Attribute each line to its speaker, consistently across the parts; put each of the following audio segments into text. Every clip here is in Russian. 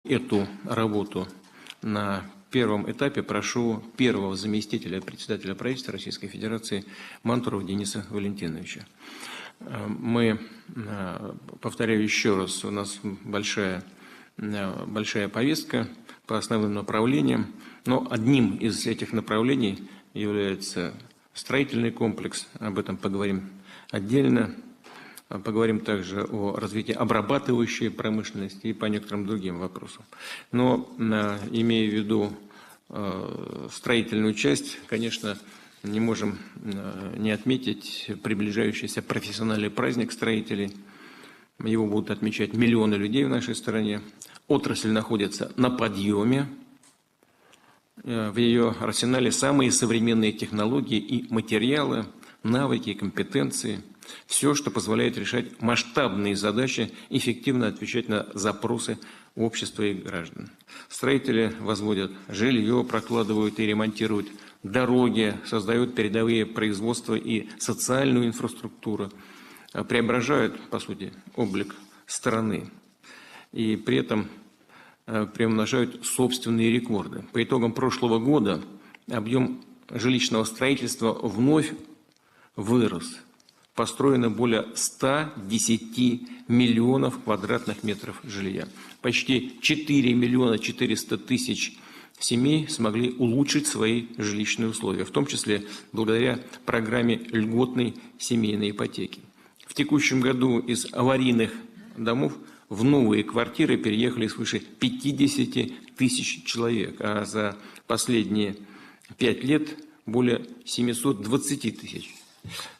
Speaker 1: Эту работу на первом этапе прошу первого заместителя председателя правительства Российской Федерации Мантурова Дениса Валентиновича. Мы, повторяю еще раз, у нас большая повестка по основным направлениям, но одним из этих направлений является строительный комплекс, об этом поговорим отдельно. Поговорим также о развитии обрабатывающей промышленности и по некоторым другим вопросам. Но, имея в виду строительную часть, конечно, не можем не отметить приближающийся профессиональный праздник строителей. Его будут отмечать миллионы людей в нашей стране. Отрасль находится на подъеме. В ее арсенале самые современные технологии и материалы, навыки, компетенции. Все, что позволяет решать масштабные задачи, эффективно отвечать на запросы общества и граждан. Строители возводят жилье, прокладывают и ремонтируют дороги, создают передовые производства и социальную инфраструктуру, преображают, по сути, облик страны и при этом приумножают собственные рекорды. По итогам прошлого года объем жилищного строительства вновь вырос. Построено более 110 миллионов квадратных метров жилья. Почти 4 миллиона 400 тысяч семей смогли улучшить свои жилищные условия, в том числе благодаря программе льготной семейной ипотеки. В текущем году из аварийных домов в новые квартиры переехали свыше 50 тысяч человек, а за последние 5 лет более 720 тысяч.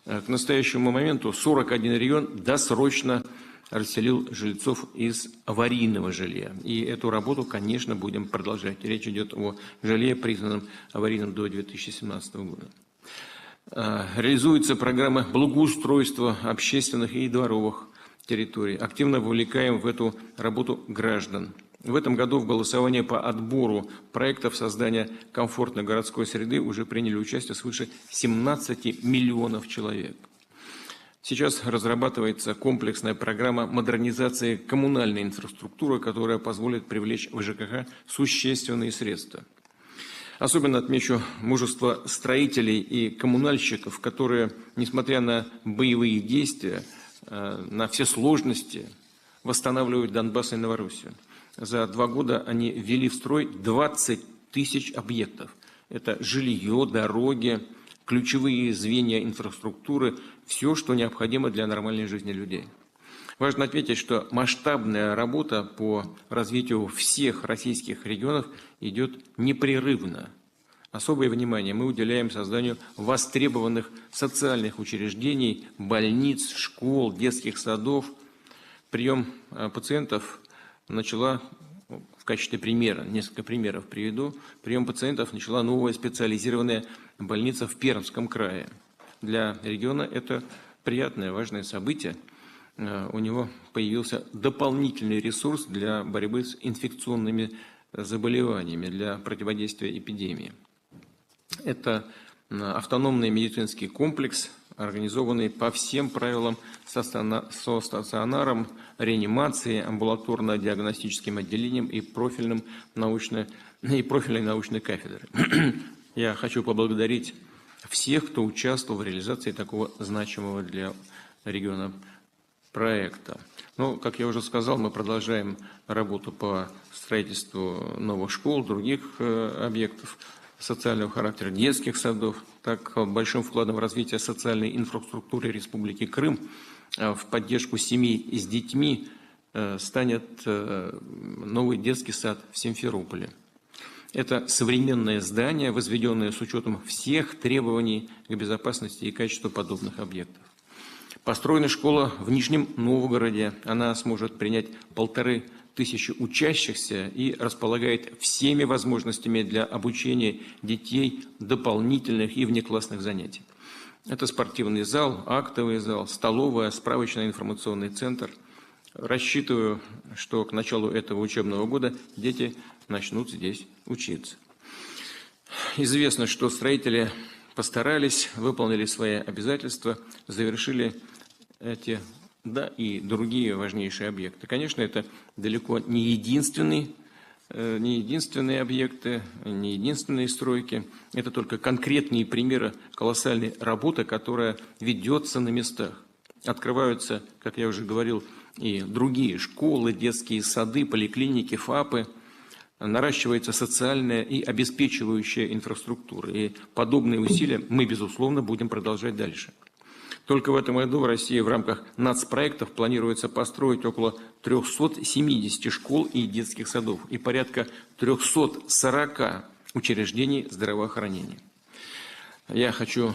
Speaker 1: К настоящему моменту 41 регион досрочно расселил жильцов из аварийного жилья. И эту работу, конечно, будем продолжать. Речь идет о жилье, признанном аварийным до 2017 года. Реализуется программа благоустройства общественных и дворовых территорий. Активно вовлекаем в эту работу граждан. В этом году в голосовании по отбору проектов создания комфортной городской среды уже приняли участие свыше 17 миллионов человек. Сейчас разрабатывается комплексная программа модернизации коммунальной инфраструктуры, которая позволит привлечь в ЖКХ существенные средства. Особенно отмечу мужество строителей и коммунальщиков, которые, несмотря на боевые действия, на все сложности, восстанавливают Донбасс и Новороссию. За 2 года они ввели в строй 20 тысяч объектов. Это жилье, дороги, ключевые звенья инфраструктуры, все, что необходимо для нормальной жизни людей. Важно отметить, что масштабная работа по развитию всех российских регионов идет непрерывно. Особое внимание мы уделяем созданию востребованных социальных учреждений, больниц, школ, детских садов. Прием пациентов начала, в качестве примера, несколько примеров приведу, прием пациентов начала новая специализированная больница в Пермском крае. Для региона это приятное, важное событие. У него появился дополнительный ресурс для борьбы с инфекционными заболеваниями, для противодействия эпидемии. Это автономный медицинский комплекс, организованный по всем правилам со стационаром, реанимацией, амбулаторно-диагностическим отделением и профильной научной кафедрой. Я хочу поблагодарить всех, кто участвовал в реализации такого значимого для региона проекта. Но, как я уже сказал, мы продолжаем работу по строительству новых школ, других объектов социального характера, детских садов. Так, большим вкладом в развитие социальной инфраструктуры Республики Крым в поддержку семей с детьми станет новый детский сад в Симферополе. Это современное здание, возведенное с учетом всех требований к безопасности и качеству подобных объектов. Построена школа в Нижнем Новгороде. Она сможет принять 1500 учащихся и располагает всеми возможностями для обучения детей дополнительных и внеклассных занятий. Это спортивный зал, актовый зал, столовая, справочно-информационный центр. Рассчитываю, что к началу этого учебного года дети начнут здесь учиться. Известно, что строители постарались, выполнили свои обязательства, завершили эти и другие важнейшие объекты. Конечно, это далеко не единственный не единственные объекты, не единственные стройки. Это только конкретные примеры колоссальной работы, которая ведется на местах. Открываются, как я уже говорил, и другие школы, детские сады, поликлиники, ФАПы. Наращивается социальная и обеспечивающая инфраструктура. И подобные усилия мы, безусловно, будем продолжать дальше. Только в этом году в России в рамках нацпроектов планируется построить около 370 школ и детских садов и порядка 340 учреждений здравоохранения. Я хочу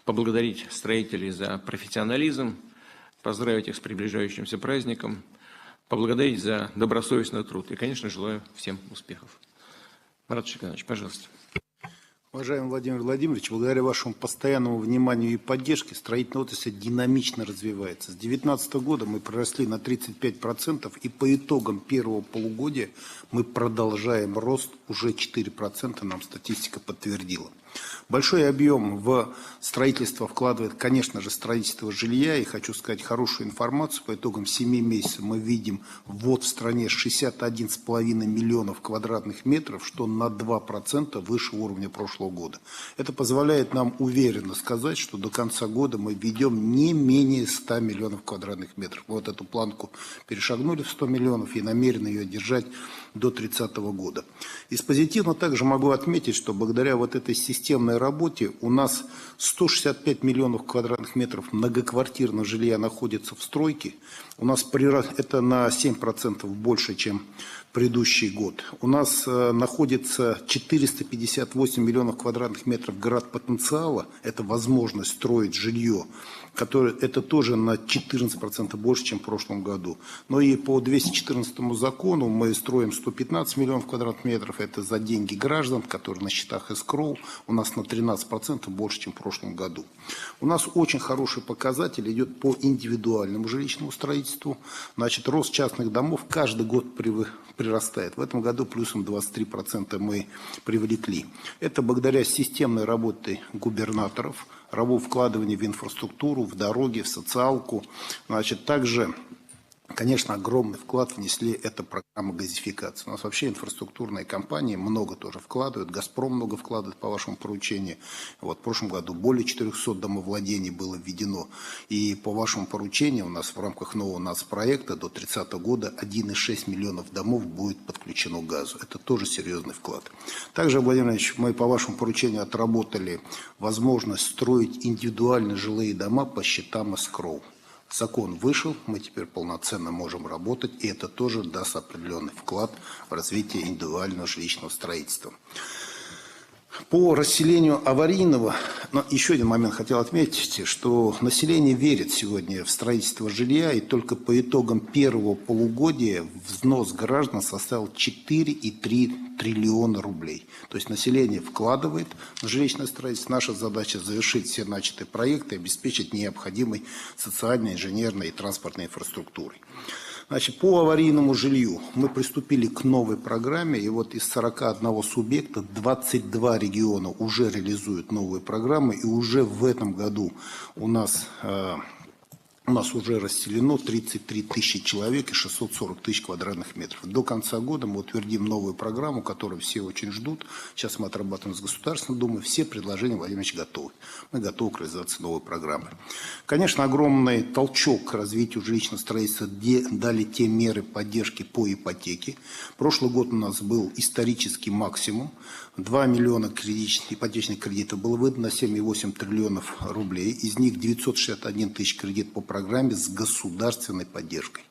Speaker 1: поблагодарить строителей за профессионализм, поздравить их с приближающимся праздником, поблагодарить за добросовестный труд и, конечно, желаю всем успехов. Марат Шиканович, пожалуйста.
Speaker 2: Уважаемый Владимир Владимирович, благодаря вашему постоянному вниманию и поддержке строительная отрасль динамично развивается. С 2019 года мы приросли на 35%, и по итогам первого полугодия мы продолжаем рост, уже 4% нам статистика подтвердила. Большой объем в строительство вкладывает, конечно же, строительство жилья. И хочу сказать хорошую информацию. По итогам 7 месяцев мы видим ввод в стране 61,5 миллионов квадратных метров, что на 2% выше уровня прошлого года. Это позволяет нам уверенно сказать, что до конца года мы ведем не менее 100 миллионов квадратных метров. Мы вот эту планку перешагнули в 100 миллионов и намерены ее держать до 30 года. Из позитивного также могу отметить, что благодаря вот этой системной работе у нас 165 миллионов квадратных метров многоквартирного жилья находится в стройке. У нас это на 7% больше, чем предыдущий год. У нас находится 458 миллионов квадратных метров град потенциала. Это возможность строить жилье, это тоже на 14% больше, чем в прошлом году. Но и по 214 закону мы строим 115 миллионов квадратных метров. Это за деньги граждан, которые на счетах эскроу. У нас на 13% больше, чем в прошлом году. У нас очень хороший показатель идет по индивидуальному жилищному строительству. Значит, рост частных домов каждый год прирастает. В этом году плюсом 23% мы привлекли. Это благодаря системной работе губернаторов, вкладывания в инфраструктуру, в дороги, в социалку. Значит, также, конечно, огромный вклад внесли это программа газификации. У нас вообще инфраструктурные компании много тоже вкладывают. «Газпром» много вкладывает по вашему поручению. Вот в прошлом году более 400 домовладений было введено. И по вашему поручению у нас в рамках нового нацпроекта до 30 года 1,6 миллионов домов будет подключено к газу. Это тоже серьезный вклад. Также, Владимир Ильич, мы по вашему поручению отработали возможность строить индивидуальные жилые дома по счетам эскроу. Закон вышел, мы теперь полноценно можем работать, и это тоже даст определенный вклад в развитие индивидуального жилищного строительства. По расселению аварийного, но еще один момент хотел отметить, что население верит сегодня в строительство жилья, и только по итогам первого полугодия взнос граждан составил 4,3 триллиона рублей. То есть население вкладывает в жилищное строительство. Наша задача завершить все начатые проекты и обеспечить необходимой социальной, инженерной и транспортной инфраструктурой. Значит, по аварийному жилью мы приступили к новой программе, и вот из 41 субъекта 22 региона уже реализуют новые программы, и уже в этом году у нас уже расселено 33 тысячи человек и 640 тысяч квадратных метров. До конца года мы утвердим новую программу, которую все очень ждут. Сейчас мы отрабатываем с Государственной Думой. Все предложения, Владимир Ильич, готовы. Мы готовы к реализации новой программы. Конечно, огромный толчок к развитию жилищного строительства дали те меры поддержки по ипотеке. Прошлый год у нас был исторический максимум. 2 миллиона ипотечных кредитов было выдано, 7,8 триллионов рублей. Из них 961 тысяч кредит по программе с государственной поддержкой.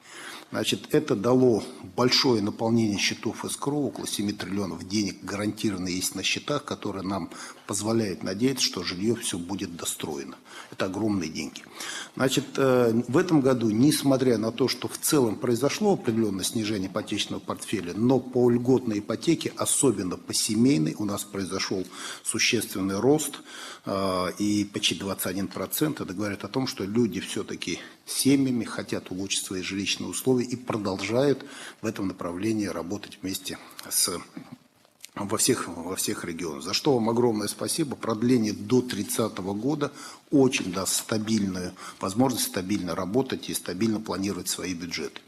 Speaker 2: Значит, это дало большое наполнение счетов эскроу, около 7 триллионов денег гарантированно есть на счетах, которые нам позволяют надеяться, что жилье все будет достроено. Это огромные деньги. Значит, в этом году, несмотря на то, что в целом произошло определенное снижение ипотечного портфеля, но по льготной ипотеке, особенно по семейной, у нас произошел существенный рост, и почти 21%. Это говорит о том, что люди все-таки семьями хотят улучшить свои жилищные условия и продолжают в этом направлении работать вместе с во всех регионах. За что вам огромное спасибо. Продление до 30 года очень даст стабильную возможность стабильно работать и стабильно планировать свои бюджеты.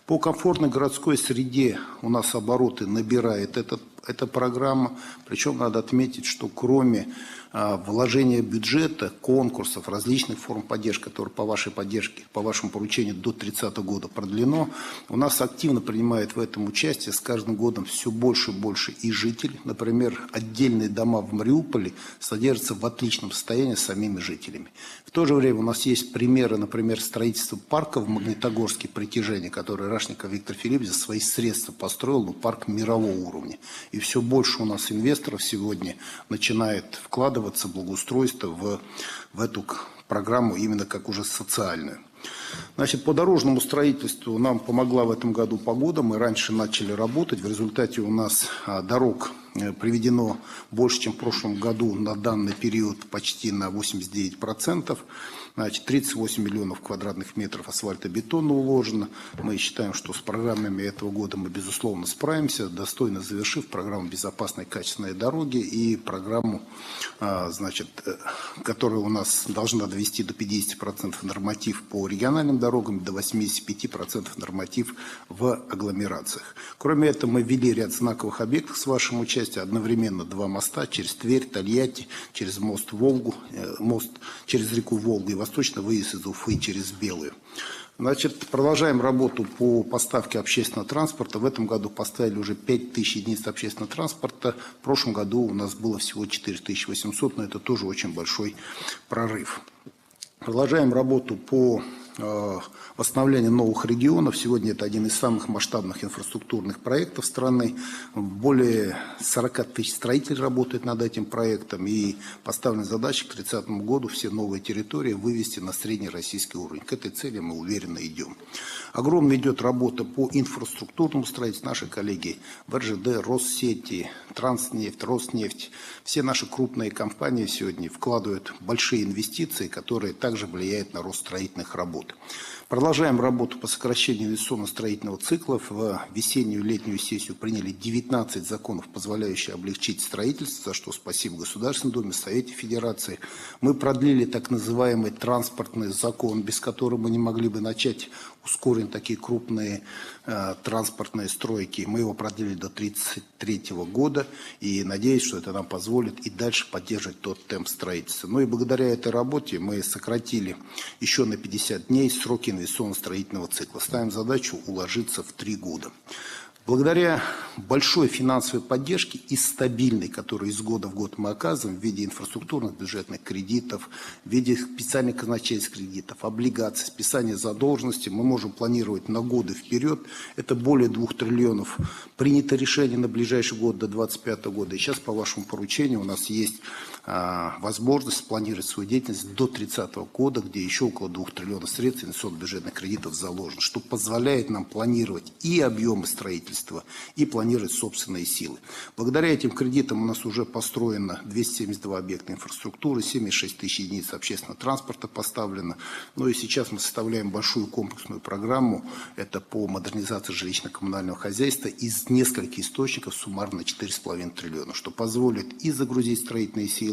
Speaker 2: По комфортной городской среде у нас обороты набирает эта программа. Причем надо отметить, что кроме вложения бюджета, конкурсов, различных форм поддержки, которые по вашей поддержке, по вашему поручению до 30 года продлено, у нас активно принимает в этом участие с каждым годом все больше и больше и жителей. Например, отдельные дома в Мариуполе содержатся в отличном состоянии с самими жителями. В то же время у нас есть примеры, например, строительства парка в Магнитогорске «Притяжение», который Рашников Виктор Филиппович за свои средства построил, но парк мирового уровня. И все больше у нас инвесторов сегодня начинает вкладываться в благоустройство в эту программу именно как уже социальную. Значит, по дорожному строительству нам помогла в этом году погода. Мы раньше начали работать. В результате у нас дорог приведено больше, чем в прошлом году на данный период почти на 89%. Значит, 38 миллионов квадратных метров асфальтобетона уложено. Мы считаем, что с программами этого года мы, безусловно, справимся, достойно завершив программу «Безопасной качественной дороги» и программу, значит, которая у нас должна довести до 50% норматив по региональным дорогам, до 85% норматив в агломерациях. Кроме этого, мы ввели ряд знаковых объектов с вашим участием. Одновременно 2 моста через Тверь, Тольятти, через мост Волгу, мост через реку Волгу и восточный выезд из Уфы через Белую. Значит, продолжаем работу по поставке общественного транспорта. В этом году поставили уже 5000 единиц общественного транспорта. В прошлом году у нас было всего 4800, но это тоже очень большой прорыв. Продолжаем работу по восстановлению новых регионов. Сегодня это один из самых масштабных инфраструктурных проектов страны. Более 40 тысяч строителей работают над этим проектом. И поставлена задача к 30 году все новые территории вывести на среднероссийский уровень. К этой цели мы уверенно идем. Огромно идет работа по инфраструктурному строительству. Наши коллеги в РЖД, Россети, Транснефть, Роснефть. Все наши крупные компании сегодня вкладывают большие инвестиции, которые также влияют на рост строительных работ. Продолжаем работу по сокращению инвестиционно-строительного цикла. В весеннюю и летнюю сессию приняли 19 законов, позволяющих облегчить строительство, за что спасибо Государственной Думе, Совете Федерации. Мы продлили так называемый транспортный закон, без которого мы не могли бы начать ускорить такие крупные транспортные стройки. Мы его продлили до 1933 года и надеюсь, что это нам позволит и дальше поддерживать тот темп строительства. Ну и благодаря этой работе мы сократили еще на 50 дней сроки инвестиционно-строительного цикла. Ставим задачу уложиться в 3 года. Благодаря большой финансовой поддержке и стабильной, которую из года в год мы оказываем в виде инфраструктурных бюджетных кредитов, в виде специальных казначейских кредитов, облигаций, списания задолженности, мы можем планировать на годы вперед. Это более 2 триллионов. Принято решение на ближайший год до 2025 года. И сейчас по вашему поручению у нас есть возможность спланировать свою деятельность до 30 года, где еще около 2 триллионов средств инвестиционных бюджетных кредитов заложено, что позволяет нам планировать и объемы строительства, и планировать собственные силы. Благодаря этим кредитам у нас уже построено 272 объекта инфраструктуры, 76 тысяч единиц общественного транспорта поставлено. Ну и сейчас мы составляем большую комплексную программу, это по модернизации жилищно-коммунального хозяйства из нескольких источников суммарно 4,5 триллиона, что позволит и загрузить строительные силы,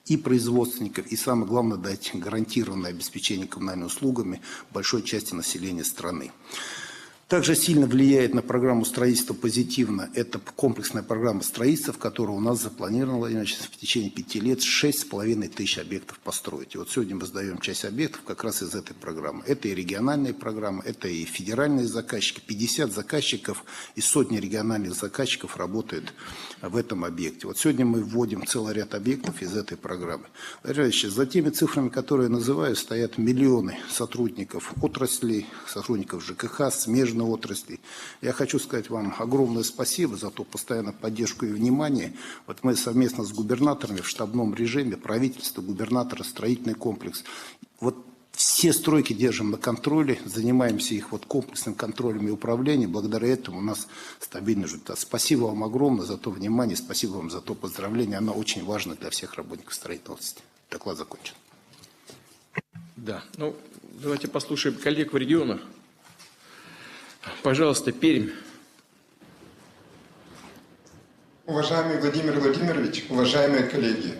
Speaker 2: и производственников, и самое главное, дать гарантированное обеспечение коммунальными услугами большой части населения страны. Также сильно влияет на программу строительства позитивно. Это комплексная программа строительства, в которой у нас запланировано, значит, в течение 5 лет 6,5 тысяч объектов построить. И вот сегодня мы сдаем часть объектов как раз из этой программы. Это и региональные программы, это и федеральные заказчики. 50 заказчиков и сотни региональных заказчиков работают в этом объекте. Вот сегодня мы вводим целый ряд объектов из этой программы. За теми цифрами, которые я называю, стоят миллионы сотрудников отраслей, сотрудников ЖКХ, смежных отрасли. Я хочу сказать вам огромное спасибо за ту постоянную поддержку и внимание. Вот мы совместно с губернаторами в штабном режиме, правительство, губернатора, строительный комплекс, вот все стройки держим на контроле, занимаемся их вот комплексным контролем и управлением. Благодаря этому у нас стабильный результат. Спасибо вам огромное за то внимание, спасибо вам за то поздравление. Оно очень важно для всех работников строительной отрасли. Доклад закончен.
Speaker 1: Да, ну давайте послушаем коллег в регионах. Пожалуйста, Пермь.
Speaker 3: Уважаемый Владимир Владимирович, уважаемые коллеги,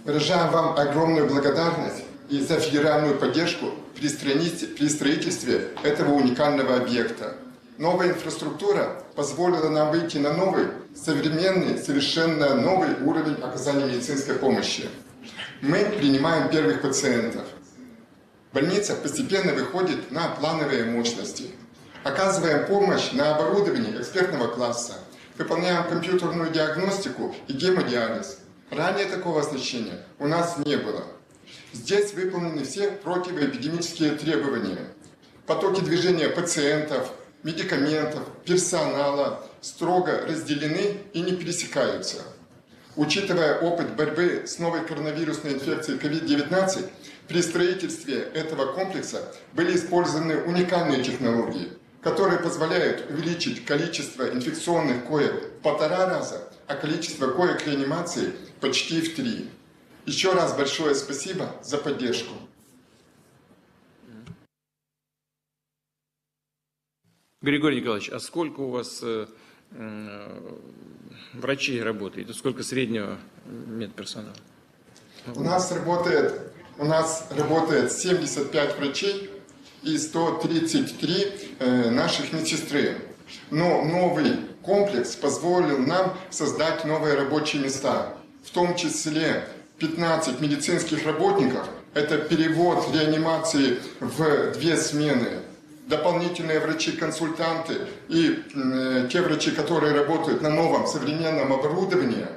Speaker 3: выражаем вам огромную благодарность и за федеральную поддержку при строительстве этого уникального объекта. Новая инфраструктура позволила нам выйти на новый, современный, совершенно новый уровень оказания медицинской помощи. Мы принимаем первых пациентов. Больница постепенно выходит на плановые мощности. Оказываем помощь на оборудовании экспертного класса. Выполняем компьютерную диагностику и гемодиализ. Ранее такого оснащения у нас не было. Здесь выполнены все противоэпидемические требования. Потоки движения пациентов, медикаментов, персонала строго разделены и не пересекаются. Учитывая опыт борьбы с новой коронавирусной инфекцией COVID-19, при строительстве этого комплекса были использованы уникальные технологии, которые позволяют увеличить количество инфекционных коек в 1,5 раза, а количество коек реанимации почти в 3. Еще раз большое спасибо за поддержку.
Speaker 1: Григорий Николаевич, а сколько у вас врачей работает? И сколько среднего медперсонала?
Speaker 3: У нас работает 75 врачей и 133 наших медсестры. Но новый комплекс позволил нам создать новые рабочие места, в том числе 15 медицинских работников. Это перевод реанимации в 2 смены. Дополнительные врачи-консультанты и те врачи, которые работают на новом современном оборудовании.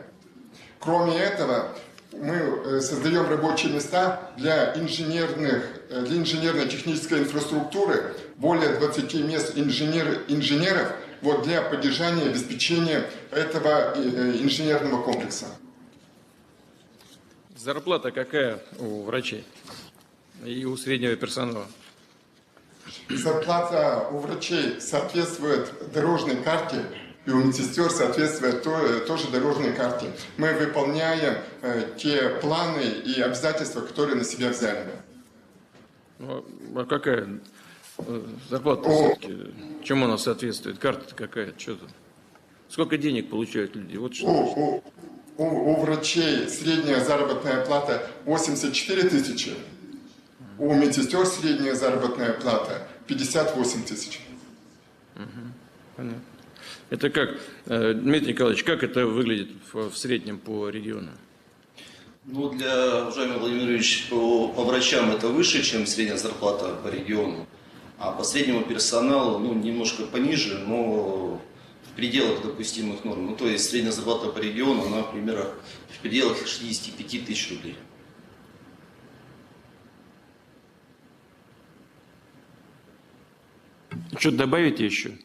Speaker 3: Кроме этого, мы создаем рабочие места для инженерно-технической инфраструктуры, более 20 мест инженеров для поддержания и обеспечения этого инженерного комплекса.
Speaker 1: Зарплата какая у врачей и у среднего персонала?
Speaker 3: Зарплата у врачей соответствует дорожной карте, и у медсестер соответствует тоже дорожной карте. Мы выполняем те планы и обязательства, которые на себя взяли.
Speaker 1: Ну, а какая зарплата все-таки? Чему она соответствует? Карта-то какая? Что тут? Сколько денег получают люди? Вот что.
Speaker 3: У врачей средняя заработная плата 84 тысячи. У медсестер средняя заработная плата 58 тысяч.
Speaker 1: Понятно. Это как, Дмитрий Николаевич, как это выглядит в среднем по региону?
Speaker 4: Ну, уважаемый Владимир Ильич, по врачам это выше, чем средняя зарплата по региону. А по среднему персоналу, немножко пониже, но в пределах допустимых норм. Ну, то есть средняя зарплата по региону, она, например, в пределах 65 тысяч рублей.
Speaker 1: Что-то добавите еще?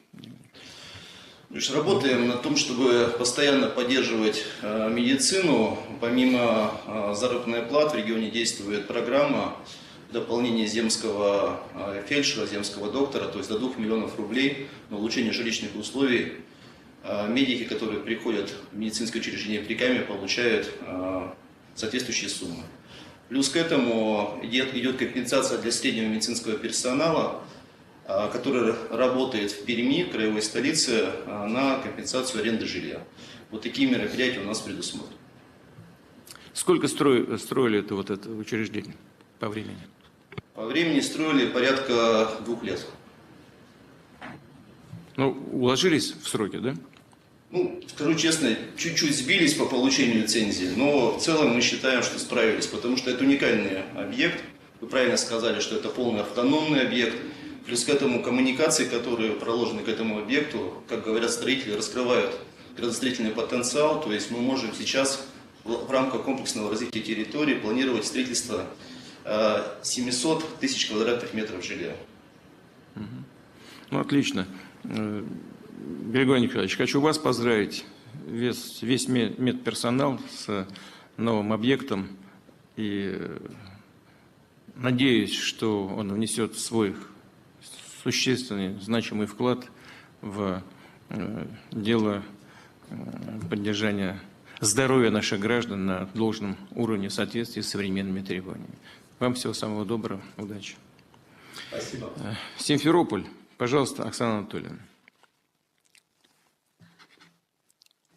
Speaker 4: Работаем над том, чтобы постоянно поддерживать медицину. Помимо заработной платы в регионе действует программа дополнения земского фельдшера, земского доктора, то есть до 2 миллионов рублей на улучшение жилищных условий. Медики, которые приходят в медицинское учреждение при КАМе, получают соответствующие суммы. Плюс к этому идет компенсация для среднего медицинского персонала, который работает в Перми, в краевой столице, на компенсацию аренды жилья. Вот такие мероприятия у нас предусмотрены.
Speaker 1: Сколько строили это учреждение по времени?
Speaker 4: По времени строили порядка 2 лет.
Speaker 1: Уложились в сроки, да?
Speaker 4: Скажу честно, чуть-чуть сбились по получению лицензии, но в целом мы считаем, что справились, потому что это уникальный объект. Вы правильно сказали, что это полный автономный объект. Плюс к этому коммуникации, которые проложены к этому объекту, как говорят строители, раскрывают градостроительный потенциал. То есть мы можем сейчас в рамках комплексного развития территории планировать строительство 700 тысяч квадратных метров жилья.
Speaker 1: Отлично. Григорий Николаевич, хочу вас поздравить, весь медперсонал с новым объектом. И надеюсь, что он внесет свой существенный, значимый вклад в дело поддержания здоровья наших граждан на должном уровне в соответствии с современными требованиями. Вам всего самого доброго, удачи.
Speaker 4: Спасибо.
Speaker 1: Симферополь, пожалуйста, Оксана Анатольевна.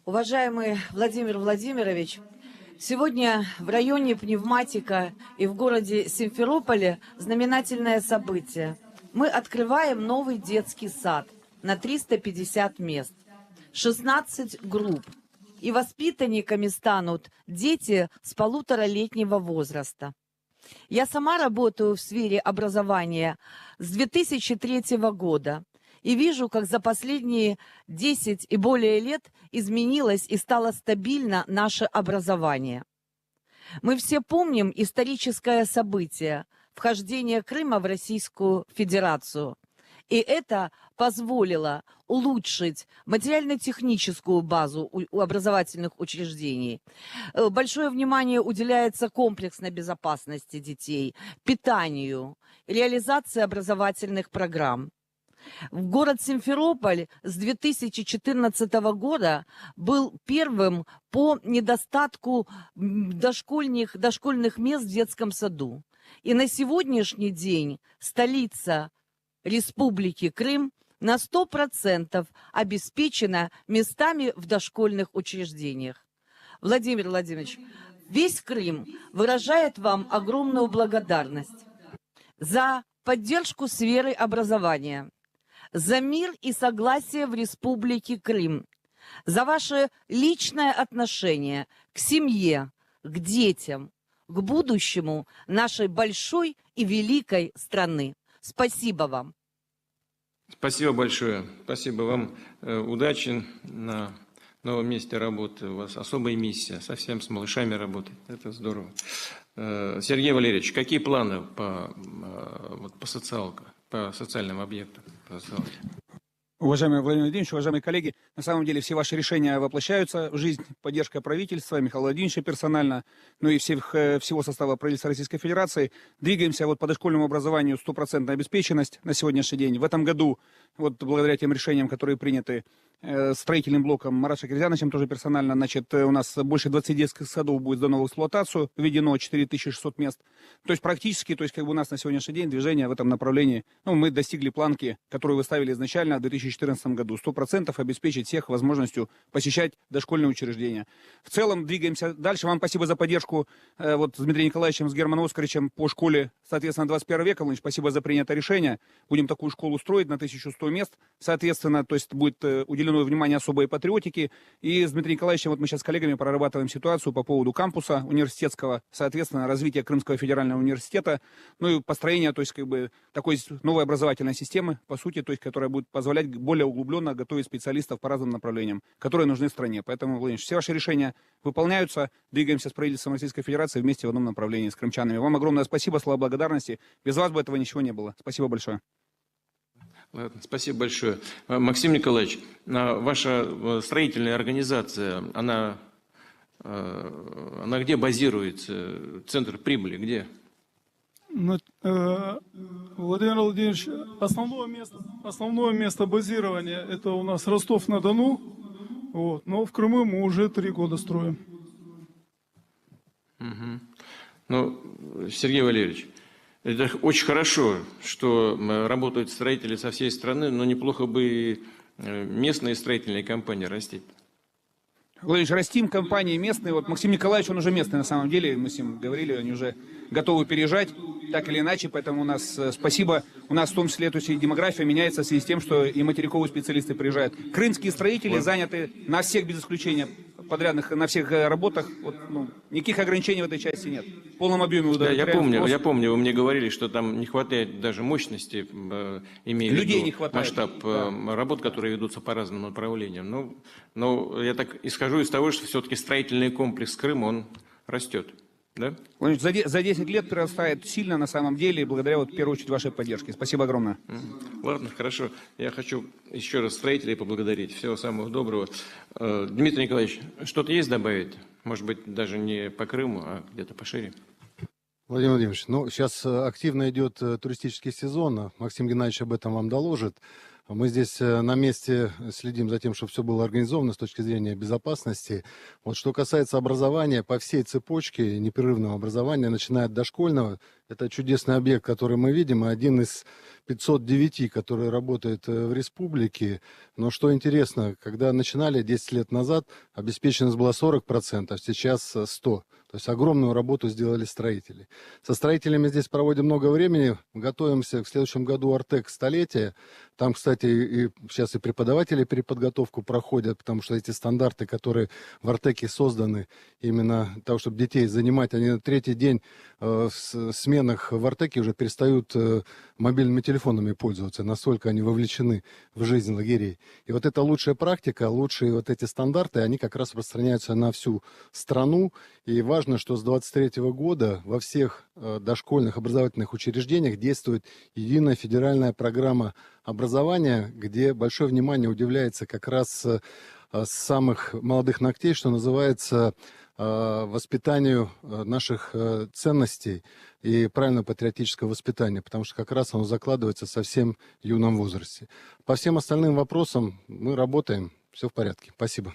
Speaker 5: Уважаемый Владимир Владимирович, сегодня в районе Пневматика и в городе Симферополе знаменательное событие. Мы открываем новый детский сад на 350 мест, 16 групп. И воспитанниками станут дети с 1,5-летнего возраста. Я сама работаю в сфере образования с 2003 года. И вижу, как за последние 10 и более лет изменилось и стало стабильно наше образование. Мы все помним историческое событие – вхождение Крыма в Российскую Федерацию. И это позволило улучшить материально-техническую базу у образовательных учреждений. Большое внимание уделяется комплексной безопасности детей, питанию, реализации образовательных программ. Город Симферополь с 2014 года был первым по недостатку дошкольных мест в детском саду. И на сегодняшний день столица Республики Крым на 100% обеспечена местами в дошкольных учреждениях. Владимир Владимирович, весь Крым выражает вам огромную благодарность за поддержку сферы образования, за мир и согласие в Республике Крым, за ваше личное отношение к семье, к детям, к будущему нашей большой и великой страны. Спасибо вам.
Speaker 1: Спасибо большое. Спасибо вам. Удачи на новом месте работы. У вас особая миссия. Совсем с малышами работать. Это здорово. Сергей Валерьевич, какие планы по социалке, по социальным объектам? По социалке?
Speaker 6: Уважаемый Владимир Владимирович, уважаемые коллеги, на самом деле все ваши решения воплощаются в жизнь. Поддержка правительства, Михаила Владимировича персонально, ну и всего состава правительства Российской Федерации. Двигаемся по дошкольному образованию 100% обеспеченность на сегодняшний день. В этом году, благодаря тем решениям, которые приняты строительным блоком Маратом Кирзяновичем, тоже персонально, у нас больше 20 детских садов будет сдано в эксплуатацию, введено 4600 мест. То есть практически, у нас на сегодняшний день движение в этом направлении, мы достигли планки, которую вы ставили изначально в 2014 году, 100% обеспечить всех возможностью посещать дошкольные учреждения. В целом двигаемся дальше. Вам спасибо за поддержку с Дмитрием Николаевичем, с Германом Оскаровичем по школе, соответственно, 21 века. Владимирович, спасибо за принятое решение. Будем такую школу строить на 1100 мест, соответственно, то есть будет уделено внимание особой патриотике. И с Дмитрием Николаевичем мы сейчас с коллегами прорабатываем ситуацию по поводу кампуса университетского, соответственно, развития Крымского федерального университета, и построение, такой новой образовательной системы, по сути, которая будет позволять более углубленно готовить специалистов по разным направлениям, которые нужны стране. Поэтому, Владимир, все ваши решения выполняются, двигаемся с правительством Российской Федерации вместе в одном направлении с крымчанами. Вам огромное спасибо, слова благодарности. Без вас бы этого ничего не было. Спасибо большое.
Speaker 1: Ладно, спасибо большое. Максим Николаевич, ваша строительная организация, она где базируется? Центр прибыли где?
Speaker 7: Владимир Владимирович, основное место базирования — это у нас Ростов-на-Дону, но в Крыму мы уже 3 года строим.
Speaker 1: Сергей Валерьевич, это очень хорошо, что работают строители со всей страны, но неплохо бы и местные строительные компании растить.
Speaker 6: Владимирович, растим компании местные. Максим Николаевич, он уже местный на самом деле, мы с ним говорили, они уже готовы переезжать, так или иначе, поэтому у нас спасибо. У нас в том числе и демография меняется в связи с тем, что и материковые специалисты приезжают. Крымские строители заняты на всех без исключения подрядных, на всех работах. Никаких ограничений в этой части нет. В полном объеме удовлетворяем.
Speaker 1: Я помню, вы мне говорили, что там не хватает даже мощности, имея в виду масштаб работ, которые ведутся по разным направлениям. Но я так исхожу из того, что все-таки строительный комплекс Крыма, он растет. Да?
Speaker 6: За 10 лет прирастает сильно на самом деле, благодаря в первую очередь вашей поддержке. Спасибо огромное.
Speaker 1: Ладно, хорошо. Я хочу еще раз строителей поблагодарить. Всего самого доброго. Дмитрий Николаевич, что-то есть добавить? Может быть, даже не по Крыму, а где-то пошире?
Speaker 8: Владимир Владимирович, сейчас активно идет туристический сезон. Максим Геннадьевич об этом вам доложит. Мы здесь на месте следим за тем, чтобы все было организовано с точки зрения безопасности. Что касается образования, по всей цепочке непрерывного образования, начиная от дошкольного, Это чудесный объект, который мы видим, и один из 509, который работает в республике. Но что интересно, когда начинали 10 лет назад, обеспеченность была 40%, сейчас 100%. То есть огромную работу сделали строители. Со строителями здесь проводим много времени. Готовимся к следующем году Артек столетия. Там, кстати, и сейчас и преподаватели переподготовку проходят, потому что эти стандарты, которые в Артеке созданы именно для того, чтобы детей занимать, они на третий день в сменах в Артеке уже перестают мобильными телефонами пользоваться, настолько они вовлечены в жизнь лагерей. И вот эта лучшая практика, лучшие вот эти стандарты, они как раз распространяются на всю страну. И важно, что с 2023 года во всех дошкольных образовательных учреждениях действует единая федеральная программа образования, где большое внимание уделяется как раз с самых молодых ногтей, что называется, воспитанию наших ценностей и правильного патриотического воспитания, потому что как раз оно закладывается в совсем юном возрасте. По всем остальным вопросам мы работаем, все в порядке. Спасибо.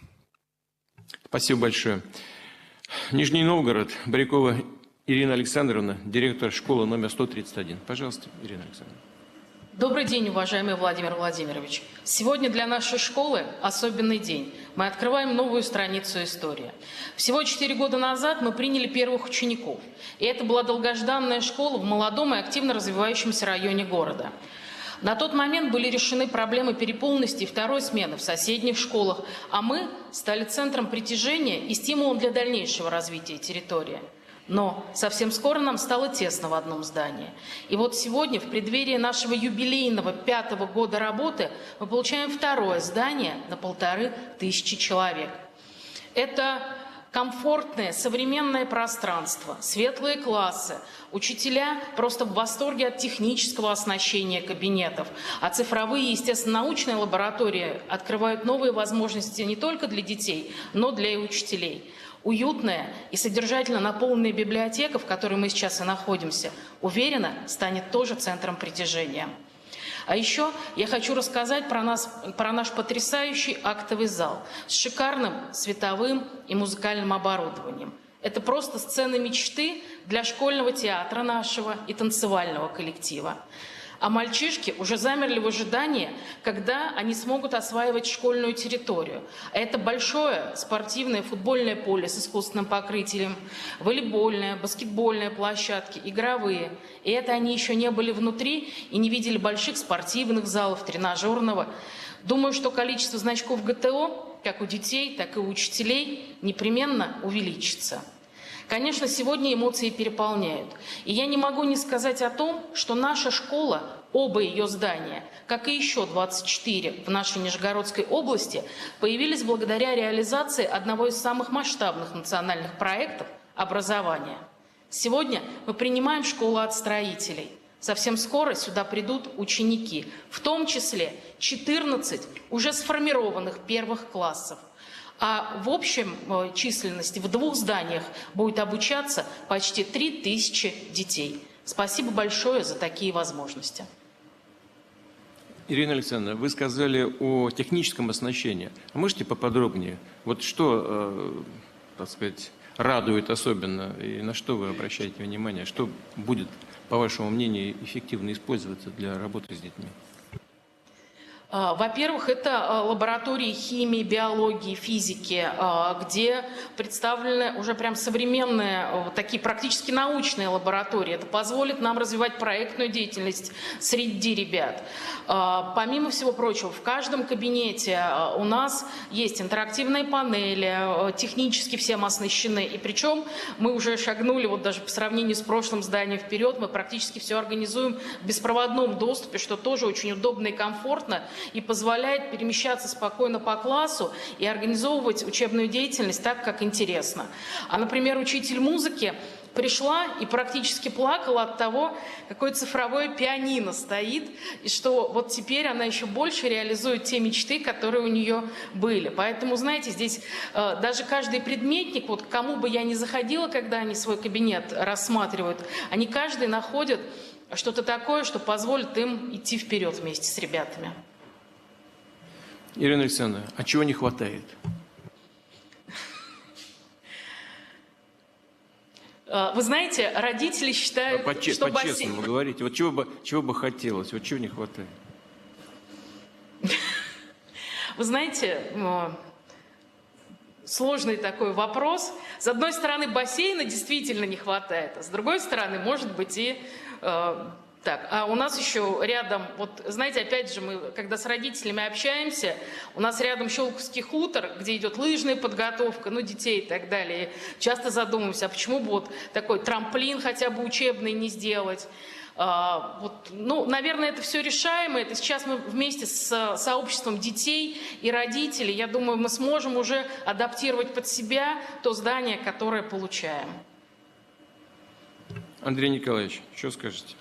Speaker 1: Спасибо большое. Нижний Новгород, Барякова Ирина Александровна, директор школы номер 131. Пожалуйста, Ирина Александровна.
Speaker 9: Добрый день, уважаемый Владимир Владимирович. Сегодня для нашей школы особенный день. Мы открываем новую страницу истории. Всего 4 года назад мы приняли первых учеников. И это была долгожданная школа в молодом и активно развивающемся районе города. На тот момент были решены проблемы переполненности и второй смены в соседних школах, а мы стали центром притяжения и стимулом для дальнейшего развития территории. Но совсем скоро нам стало тесно в одном здании. И вот сегодня, в преддверии нашего юбилейного 5-го года работы, мы получаем второе здание на 1500 человек. Это комфортное, современное пространство, светлые классы, учителя просто в восторге от технического оснащения кабинетов, а цифровые и естественно-научные лаборатории открывают новые возможности не только для детей, но для и учителей. Уютная и содержательно наполненная библиотека, в которой мы сейчас и находимся, уверенно станет тоже центром притяжения. А еще я хочу рассказать про наш потрясающий актовый зал с шикарным световым и музыкальным оборудованием. Это просто сцена мечты для школьного театра нашего и танцевального коллектива. А мальчишки уже замерли в ожидании, когда они смогут осваивать школьную территорию. А это большое спортивное футбольное поле с искусственным покрытием, волейбольное, баскетбольные площадки, игровые. И это они еще не были внутри и не видели больших спортивных залов, тренажерного. Думаю, что количество значков ГТО, как у детей, так и у учителей, непременно увеличится. Конечно, сегодня эмоции переполняют. И я не могу не сказать о том, что наша школа, оба ее здания, как и еще 24 в нашей Нижегородской области, появились благодаря реализации одного из самых масштабных национальных проектов образования. Сегодня мы принимаем школу от строителей. Совсем скоро сюда придут ученики, в том числе 14 уже сформированных первых классов. А в общем численности в 2 зданиях будет обучаться почти 3000 детей. Спасибо большое за такие возможности.
Speaker 1: Ирина Александровна, вы сказали о техническом оснащении. А можете поподробнее? Вот что, так сказать, радует особенно, и на что вы обращаете внимание? Что будет, по вашему мнению, эффективно использоваться для работы с детьми?
Speaker 9: Во-первых, это лаборатории химии, биологии, физики, где представлены уже прям современные, такие практически научные лаборатории. Это позволит нам развивать проектную деятельность среди ребят. Помимо всего прочего, в каждом кабинете у нас есть интерактивные панели, технически всем оснащены. И причем мы уже шагнули, вот даже по сравнению с прошлым зданием вперед, мы практически все организуем в беспроводном доступе, что тоже очень удобно и комфортно, и позволяет перемещаться спокойно по классу и организовывать учебную деятельность так, как интересно. А, например, учитель музыки пришла и практически плакала от того, какое цифровое пианино стоит, и что вот теперь она еще больше реализует те мечты, которые у нее были. Поэтому, знаете, здесь даже каждый предметник, вот к кому бы я ни заходила, когда они свой кабинет рассматривают, они каждый находят что-то такое, что позволит им идти вперед вместе с ребятами.
Speaker 1: Ирина Александровна, а чего не хватает?
Speaker 9: Вы знаете, родители считают, что бассейн...
Speaker 1: По-честному говорите, вот чего бы хотелось, вот чего не хватает?
Speaker 9: Вы знаете, сложный такой вопрос. С одной стороны, бассейна действительно не хватает, а с другой стороны, может быть, и так. А у нас еще рядом, вот знаете, опять же, мы, когда с родителями общаемся, у нас рядом Щелковский хутор, где идет лыжная подготовка, ну, детей и так далее. Часто задумываемся, а почему бы вот такой трамплин хотя бы учебный не сделать? Ну, наверное, это все решаемо. Это сейчас мы вместе с сообществом детей и родителей, я думаю, мы сможем уже адаптировать под себя то здание, которое получаем.
Speaker 1: Андрей Николаевич, что скажете?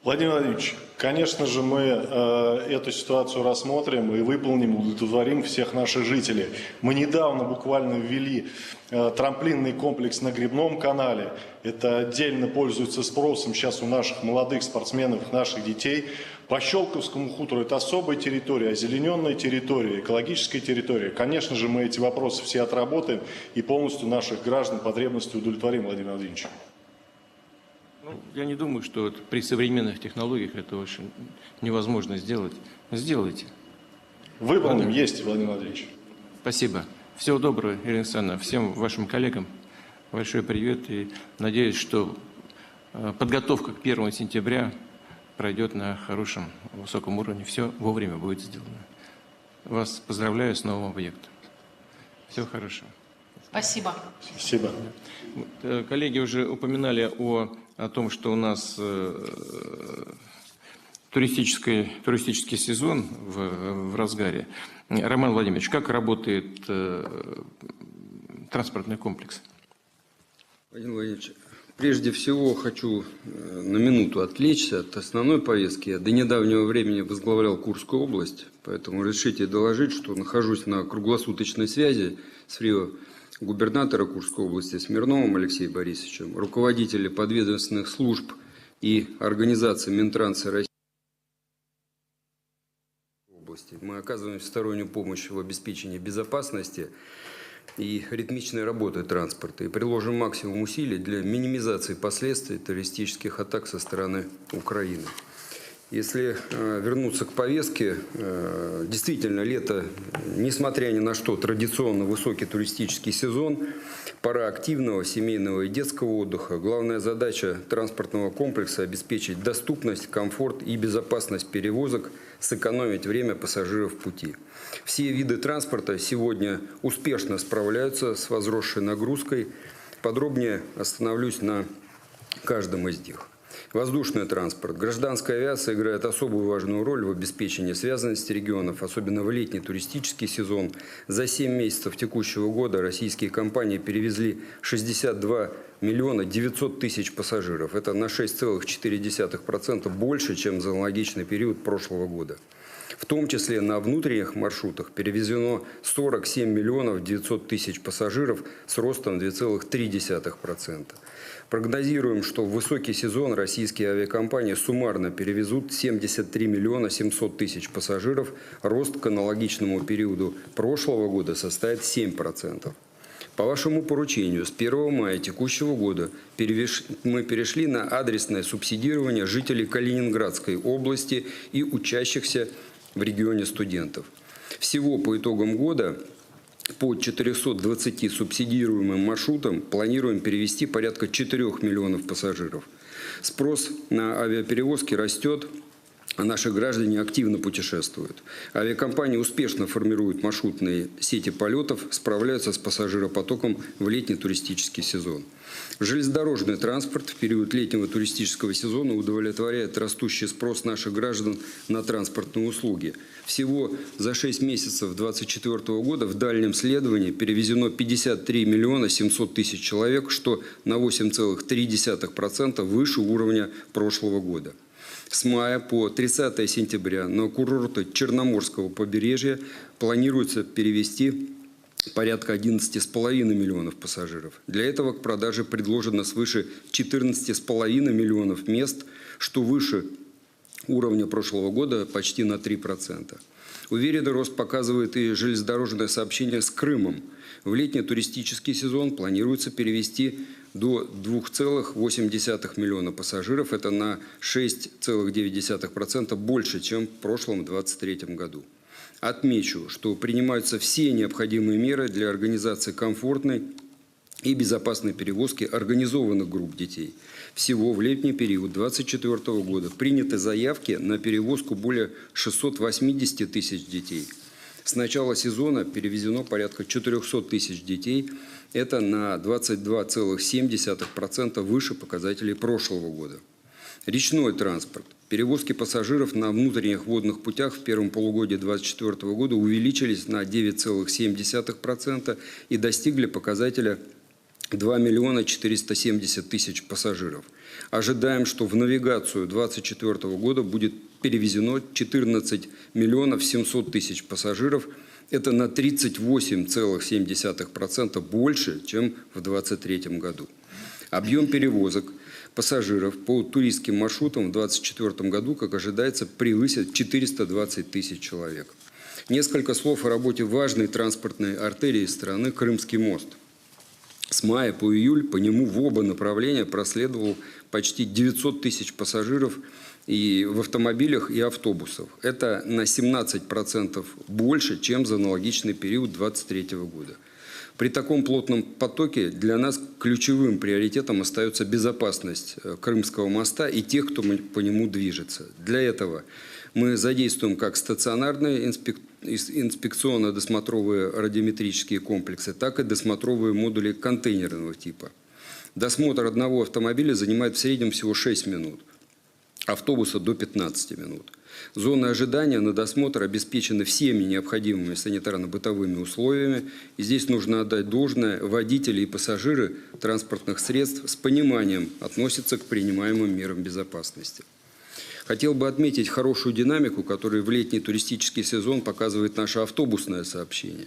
Speaker 10: Владимир Владимирович, конечно же, мы эту ситуацию рассмотрим и выполним, удовлетворим всех наших жителей. Мы недавно буквально ввели трамплинный комплекс на Грибном канале. Это отдельно пользуется спросом сейчас у наших молодых спортсменов, наших детей. По Щелковскому хутору это особая территория, озелененная территория, экологическая территория. Конечно же, мы эти вопросы все отработаем и полностью наших граждан потребности удовлетворим, Владимир Владимирович.
Speaker 1: Ну, я не думаю, что вот при современных технологиях это очень невозможно сделать. Сделайте.
Speaker 10: Выполним, есть, Владимир Владимирович.
Speaker 1: Спасибо. Всего доброго, Ирина Александровна. Всем вашим коллегам большой привет. И надеюсь, что подготовка к 1 сентября пройдет на хорошем, высоком уровне. Все вовремя будет сделано. Вас поздравляю с новым объектом. Всего хорошего.
Speaker 9: Спасибо.
Speaker 10: Спасибо.
Speaker 1: Коллеги уже упоминали о том, что у нас туристический сезон в разгаре. Роман Владимирович, как работает транспортный комплекс?
Speaker 11: Владимир Владимирович, прежде всего хочу на минуту отвлечься от основной повестки. Я до недавнего времени возглавлял Курскую область, поэтому разрешите доложить, что нахожусь на круглосуточной связи с губернатора Курской области Смирновым Алексеем Борисовичем, руководителей подведомственных служб и организаций Минтранса России. Мы оказываем всестороннюю помощь в обеспечении безопасности и ритмичной работы транспорта и приложим максимум усилий для минимизации последствий террористических атак со стороны Украины. Если вернуться к повестке, действительно, лето, несмотря ни на что, традиционно высокий туристический сезон, пора активного семейного и детского отдыха. Главная задача транспортного комплекса – обеспечить доступность, комфорт и безопасность перевозок, сэкономить время пассажиров в пути. Все виды транспорта сегодня успешно справляются с возросшей нагрузкой. Подробнее остановлюсь на каждом из них. Воздушный транспорт. Гражданская авиация играет особую важную роль в обеспечении связанности регионов, особенно в летний туристический сезон. За 7 месяцев текущего года российские компании перевезли 62 миллиона 900 тысяч пассажиров. Это на 6,4% больше, чем за аналогичный период прошлого года. В том числе на внутренних маршрутах перевезено 47 миллионов 900 тысяч пассажиров с ростом 2,3%. Прогнозируем, что в высокий сезон российские авиакомпании суммарно перевезут 73 миллиона 700 тысяч пассажиров. Рост к аналогичному периоду прошлого года составит 7%. По вашему поручению с 1 мая текущего года мы перешли на адресное субсидирование жителей Калининградской области и учащихся в регионе студентов. Всего по итогам года по 420 субсидируемым маршрутам планируем перевести порядка 4 миллионов пассажиров. Спрос на авиаперевозки растет, а наши граждане активно путешествуют. Авиакомпании успешно формируют маршрутные сети полетов, справляются с пассажиропотоком в летний туристический сезон. Железнодорожный транспорт в период летнего туристического сезона удовлетворяет растущий спрос наших граждан на транспортные услуги. Всего за 6 месяцев 2024 года в дальнем следовании перевезено 53 миллиона 700 тысяч человек, что на 8,3% выше уровня прошлого года. С мая по 30 сентября на курорты Черноморского побережья планируется перевести порядка 11,5 миллионов пассажиров. Для этого к продаже предложено свыше 14,5 миллионов мест, что выше уровня прошлого года почти на 3%. Уверенный рост показывает и железнодорожное сообщение с Крымом. В летний туристический сезон планируется перевести до 2,8 миллиона пассажиров. Это на 6,9% больше, чем в прошлом 2023 году. Отмечу, что принимаются все необходимые меры для организации комфортной и безопасной перевозки организованных групп детей. Всего в летний период 2024 года приняты заявки на перевозку более 680 тысяч детей. С начала сезона перевезено порядка 400 тысяч детей. Это на 22,7% выше показателей прошлого года. Речной транспорт. Перевозки пассажиров на внутренних водных путях в первом полугодии 2024 года увеличились на 9,7% и достигли показателя 2 миллиона 470 тысяч пассажиров. Ожидаем, что в навигацию 2024 года будет перевезено 14 миллионов 700 тысяч пассажиров. Это на 38,7% больше, чем в 2023 году. Объем перевозок пассажиров по туристским маршрутам в 2024 году, как ожидается, превысит 420 тысяч человек. Несколько слов о работе важной транспортной артерии страны Крымский мост. С мая по июль по нему в оба направления проследовал почти 900 тысяч пассажиров и в автомобилях и автобусах. Это на 17% больше, чем за аналогичный период 2023 года. При таком плотном потоке для нас ключевым приоритетом остается безопасность Крымского моста и тех, кто по нему движется. Для этого мы задействуем как стационарные инспекционно-досмотровые радиометрические комплексы, так и досмотровые модули контейнерного типа. Досмотр одного автомобиля занимает в среднем всего 6 минут, автобуса до 15 минут. Зоны ожидания на досмотр обеспечены всеми необходимыми санитарно-бытовыми условиями. И здесь нужно отдать должное: водители и пассажиры транспортных средств с пониманием относятся к принимаемым мерам безопасности. Хотел бы отметить хорошую динамику, которую в летний туристический сезон показывает наше автобусное сообщение.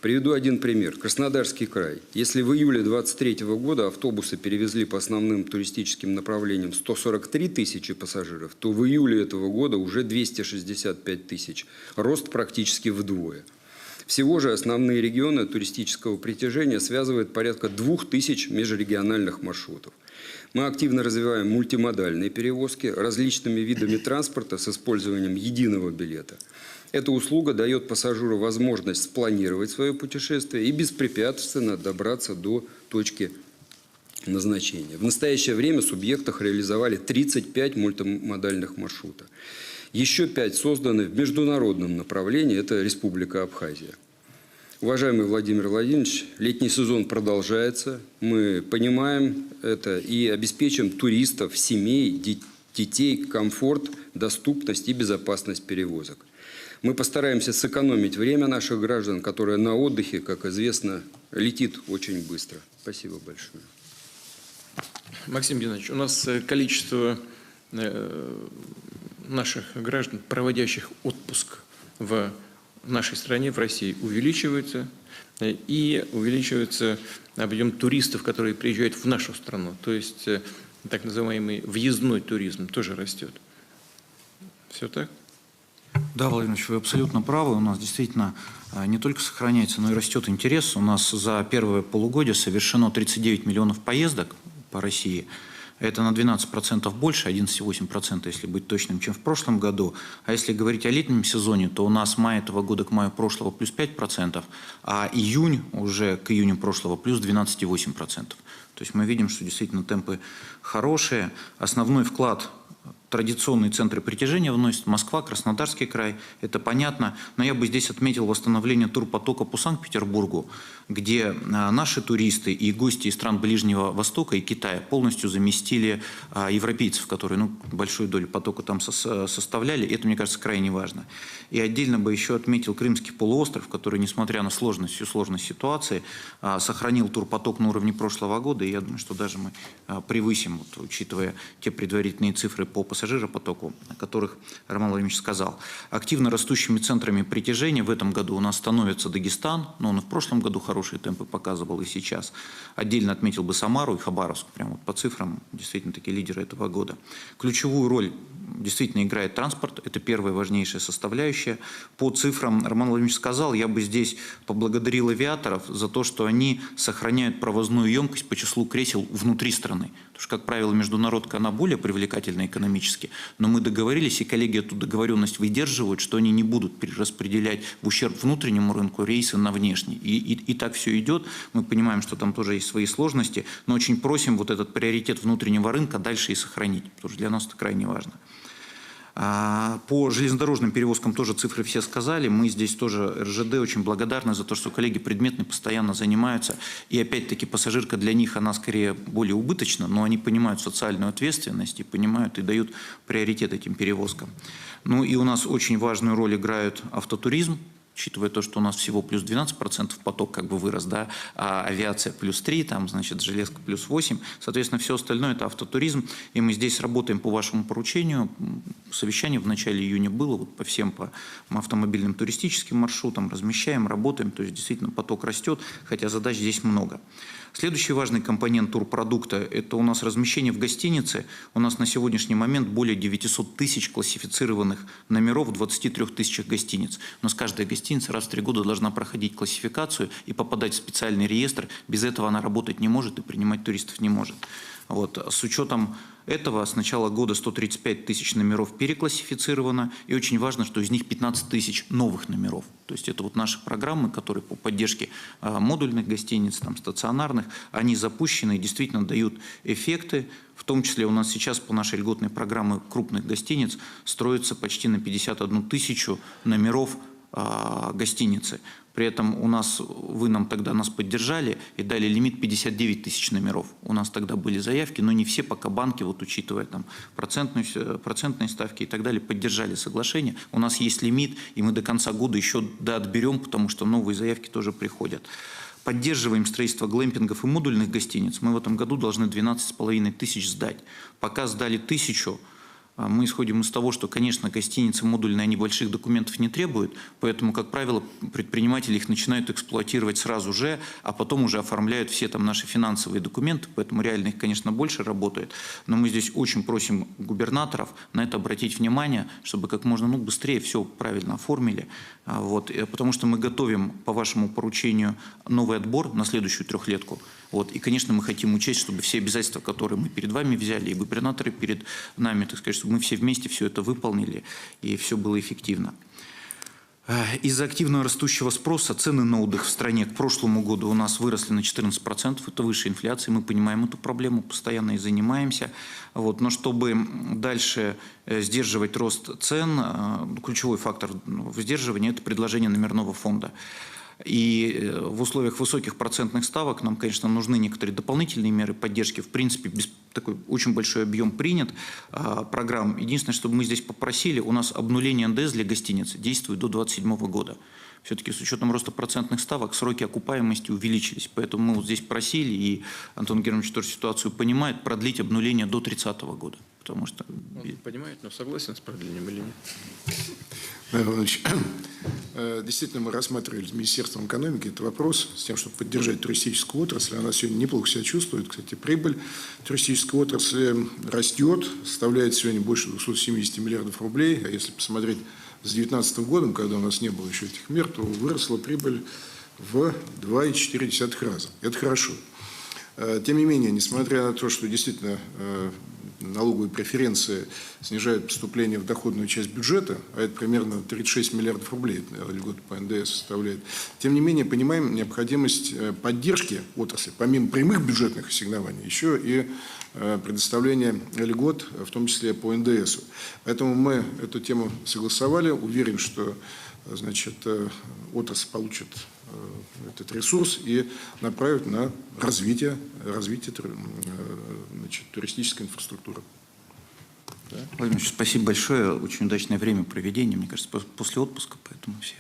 Speaker 11: Приведу один пример. Краснодарский край. Если в июле 2023 года автобусы перевезли по основным туристическим направлениям 143 тысячи пассажиров, то в июле этого года уже 265 тысяч. Рост практически вдвое. Всего же основные регионы туристического притяжения связывают порядка 2000 межрегиональных маршрутов. Мы активно развиваем мультимодальные перевозки различными видами транспорта с использованием единого билета. Эта услуга дает пассажиру возможность спланировать свое путешествие и беспрепятственно добраться до точки назначения. В настоящее время в субъектах реализовали 35 мультимодальных маршрутов. Еще 5 созданы в международном направлении, это Республика Абхазия. Уважаемый Владимир Владимирович, летний сезон продолжается, мы понимаем это и обеспечим туристов, семей, детей комфорт, доступность и безопасность перевозок. Мы постараемся сэкономить время наших граждан, которое на отдыхе, как известно, летит очень быстро. Спасибо большое.
Speaker 1: Максим Геннадьевич, у нас количество наших граждан, проводящих отпуск в нашей стране, в России, увеличивается, и увеличивается объем туристов, которые приезжают в нашу страну. То есть так называемый въездной туризм тоже растет. Все так?
Speaker 12: Да, Владимир Ильич, вы абсолютно правы. У нас действительно не только сохраняется, но и растет интерес. У нас за первое полугодие совершено 39 миллионов поездок по России. Это на 12% больше, 11,8%, если быть точным, чем в прошлом году. А если говорить о летнем сезоне, то у нас май этого года к маю прошлого плюс 5%, а июнь уже к июню прошлого плюс 12,8%. То есть мы видим, что действительно темпы хорошие. Основной вклад традиционные центры притяжения вносят Москва, Краснодарский край, это понятно. Но я бы здесь отметил восстановление турпотока по Санкт-Петербургу, где наши туристы и гости из стран Ближнего Востока и Китая полностью заместили европейцев, которые большую долю потока там составляли. Это, мне кажется, крайне важно. И отдельно бы еще отметил Крымский полуостров, который, несмотря на всю сложность ситуации, сохранил турпоток на уровне прошлого года. И я думаю, что даже мы превысим, учитывая те предварительные цифры по пассажирам, пассажиропотоку, о которых Роман Владимирович сказал. Активно растущими центрами притяжения в этом году у нас становится Дагестан, но он и в прошлом году хорошие темпы показывал, и сейчас. Отдельно отметил бы Самару и Хабаровск, прямо вот по цифрам, действительно такие лидеры этого года. Ключевую роль действительно играет транспорт, это первая важнейшая составляющая. По цифрам Роман Владимирович сказал, я бы здесь поблагодарил авиаторов за то, что они сохраняют провозную емкость по числу кресел внутри страны. Потому что, как правило, международка, она более привлекательна экономически, но мы договорились, и коллеги эту договоренность выдерживают, что они не будут перераспределять в ущерб внутреннему рынку рейсы на внешний. И так все идет. Мы понимаем, что там тоже есть свои сложности, но очень просим вот этот приоритет внутреннего рынка дальше и сохранить, потому что для нас это крайне важно. По железнодорожным перевозкам тоже цифры все сказали. Мы здесь тоже РЖД очень благодарны за то, что коллеги предметно постоянно занимаются. И опять-таки пассажирка для них, она скорее более убыточна, но они понимают социальную ответственность и понимают и дают приоритет этим перевозкам. Ну и у нас очень важную роль играет автотуризм. Учитывая то, что у нас всего плюс 12% поток как бы вырос, да, а авиация плюс 3, там, значит, железка плюс 8, соответственно, все остальное это автотуризм, и мы здесь работаем по вашему поручению. Совещание в начале июня было вот по всем по автомобильным туристическим маршрутам, размещаем, работаем, то есть действительно поток растет, хотя задач здесь много. Следующий важный компонент турпродукта – это у нас размещение в гостинице. У нас на сегодняшний момент более 900 тысяч классифицированных номеров в 23 тысячах гостиниц. У нас каждая гостиница раз в 3 года должна проходить классификацию и попадать в специальный реестр. Без этого она работать не может и принимать туристов не может. Вот. С учетом этого с начала года 135 тысяч номеров переклассифицировано, и очень важно, что из них 15 тысяч новых номеров. То есть это вот наши программы, которые по поддержке модульных гостиниц, там, стационарных, они запущены и действительно дают эффекты. В том числе у нас сейчас по нашей льготной программе крупных гостиниц строится почти на 51 тысячу номеров гостиницы. При этом у нас, вы нам тогда нас поддержали и дали лимит 59 тысяч номеров. У нас тогда были заявки, но не все пока банки, вот учитывая там процентные ставки и так далее, поддержали соглашение. У нас есть лимит, и мы до конца года еще доотберем, потому что новые заявки тоже приходят. Поддерживаем строительство глэмпингов и модульных гостиниц. Мы в этом году должны 12,5 тысяч сдать. Пока сдали 1000. Мы исходим из того, что, конечно, гостиницы модульные, они больших документов не требуют, поэтому, как правило, предприниматели их начинают эксплуатировать сразу же, а потом уже оформляют все там наши финансовые документы, поэтому реально их, конечно, больше работает. Но мы здесь очень просим губернаторов на это обратить внимание, чтобы как можно быстрее все правильно оформили. Вот, потому что мы готовим по вашему поручению новый отбор на следующую трехлетку. Вот, и, конечно, мы хотим учесть, чтобы все обязательства, которые мы перед вами взяли, и губернаторы перед нами, так сказать, чтобы мы все вместе все это выполнили, и все было эффективно. Из-за активно растущего спроса цены на отдых в стране к прошлому году у нас выросли на 14%. Это выше инфляции. Мы понимаем эту проблему, постоянно и занимаемся. Вот. Но чтобы дальше сдерживать рост цен, ключевой фактор сдерживания – это предложение номерного фонда. И в условиях высоких процентных ставок нам, конечно, нужны некоторые дополнительные меры поддержки. В принципе, такой очень большой объем принят программ. Единственное, что мы здесь попросили, у нас обнуление НДС для гостиниц действует до 2027 года. Все-таки с учетом роста процентных ставок сроки окупаемости увеличились. Поэтому мы вот здесь просили, и Антон Германович тоже ситуацию понимает, продлить обнуление до 30 года. Потому что...
Speaker 1: Он понимает, но согласен с продлением или нет?
Speaker 13: Действительно, мы рассматривали с Министерством экономики этот вопрос с тем, чтобы поддержать туристическую отрасль. Она сегодня неплохо себя чувствует. Кстати, прибыль туристической отрасли растет, составляет сегодня больше 270 миллиардов рублей. А если посмотреть с 2019 годом, когда у нас не было еще этих мер, то выросла прибыль в 2,4 раза. Это хорошо. Тем не менее, несмотря на то, что действительно налоговые преференции снижают поступление в доходную часть бюджета, а это примерно 36 миллиардов рублей, льгота по НДС составляет. Тем не менее, понимаем необходимость поддержки отрасли, помимо прямых бюджетных ассигнований, еще и предоставления льгот, в том числе по НДСу. Поэтому мы эту тему согласовали, уверен, что значит, отрасль получит этот ресурс и направит на развитие значит, туристической инфраструктуры.
Speaker 12: Владимир Ильич, спасибо большое. Очень удачное время проведения. Мне кажется, после отпуска, поэтому все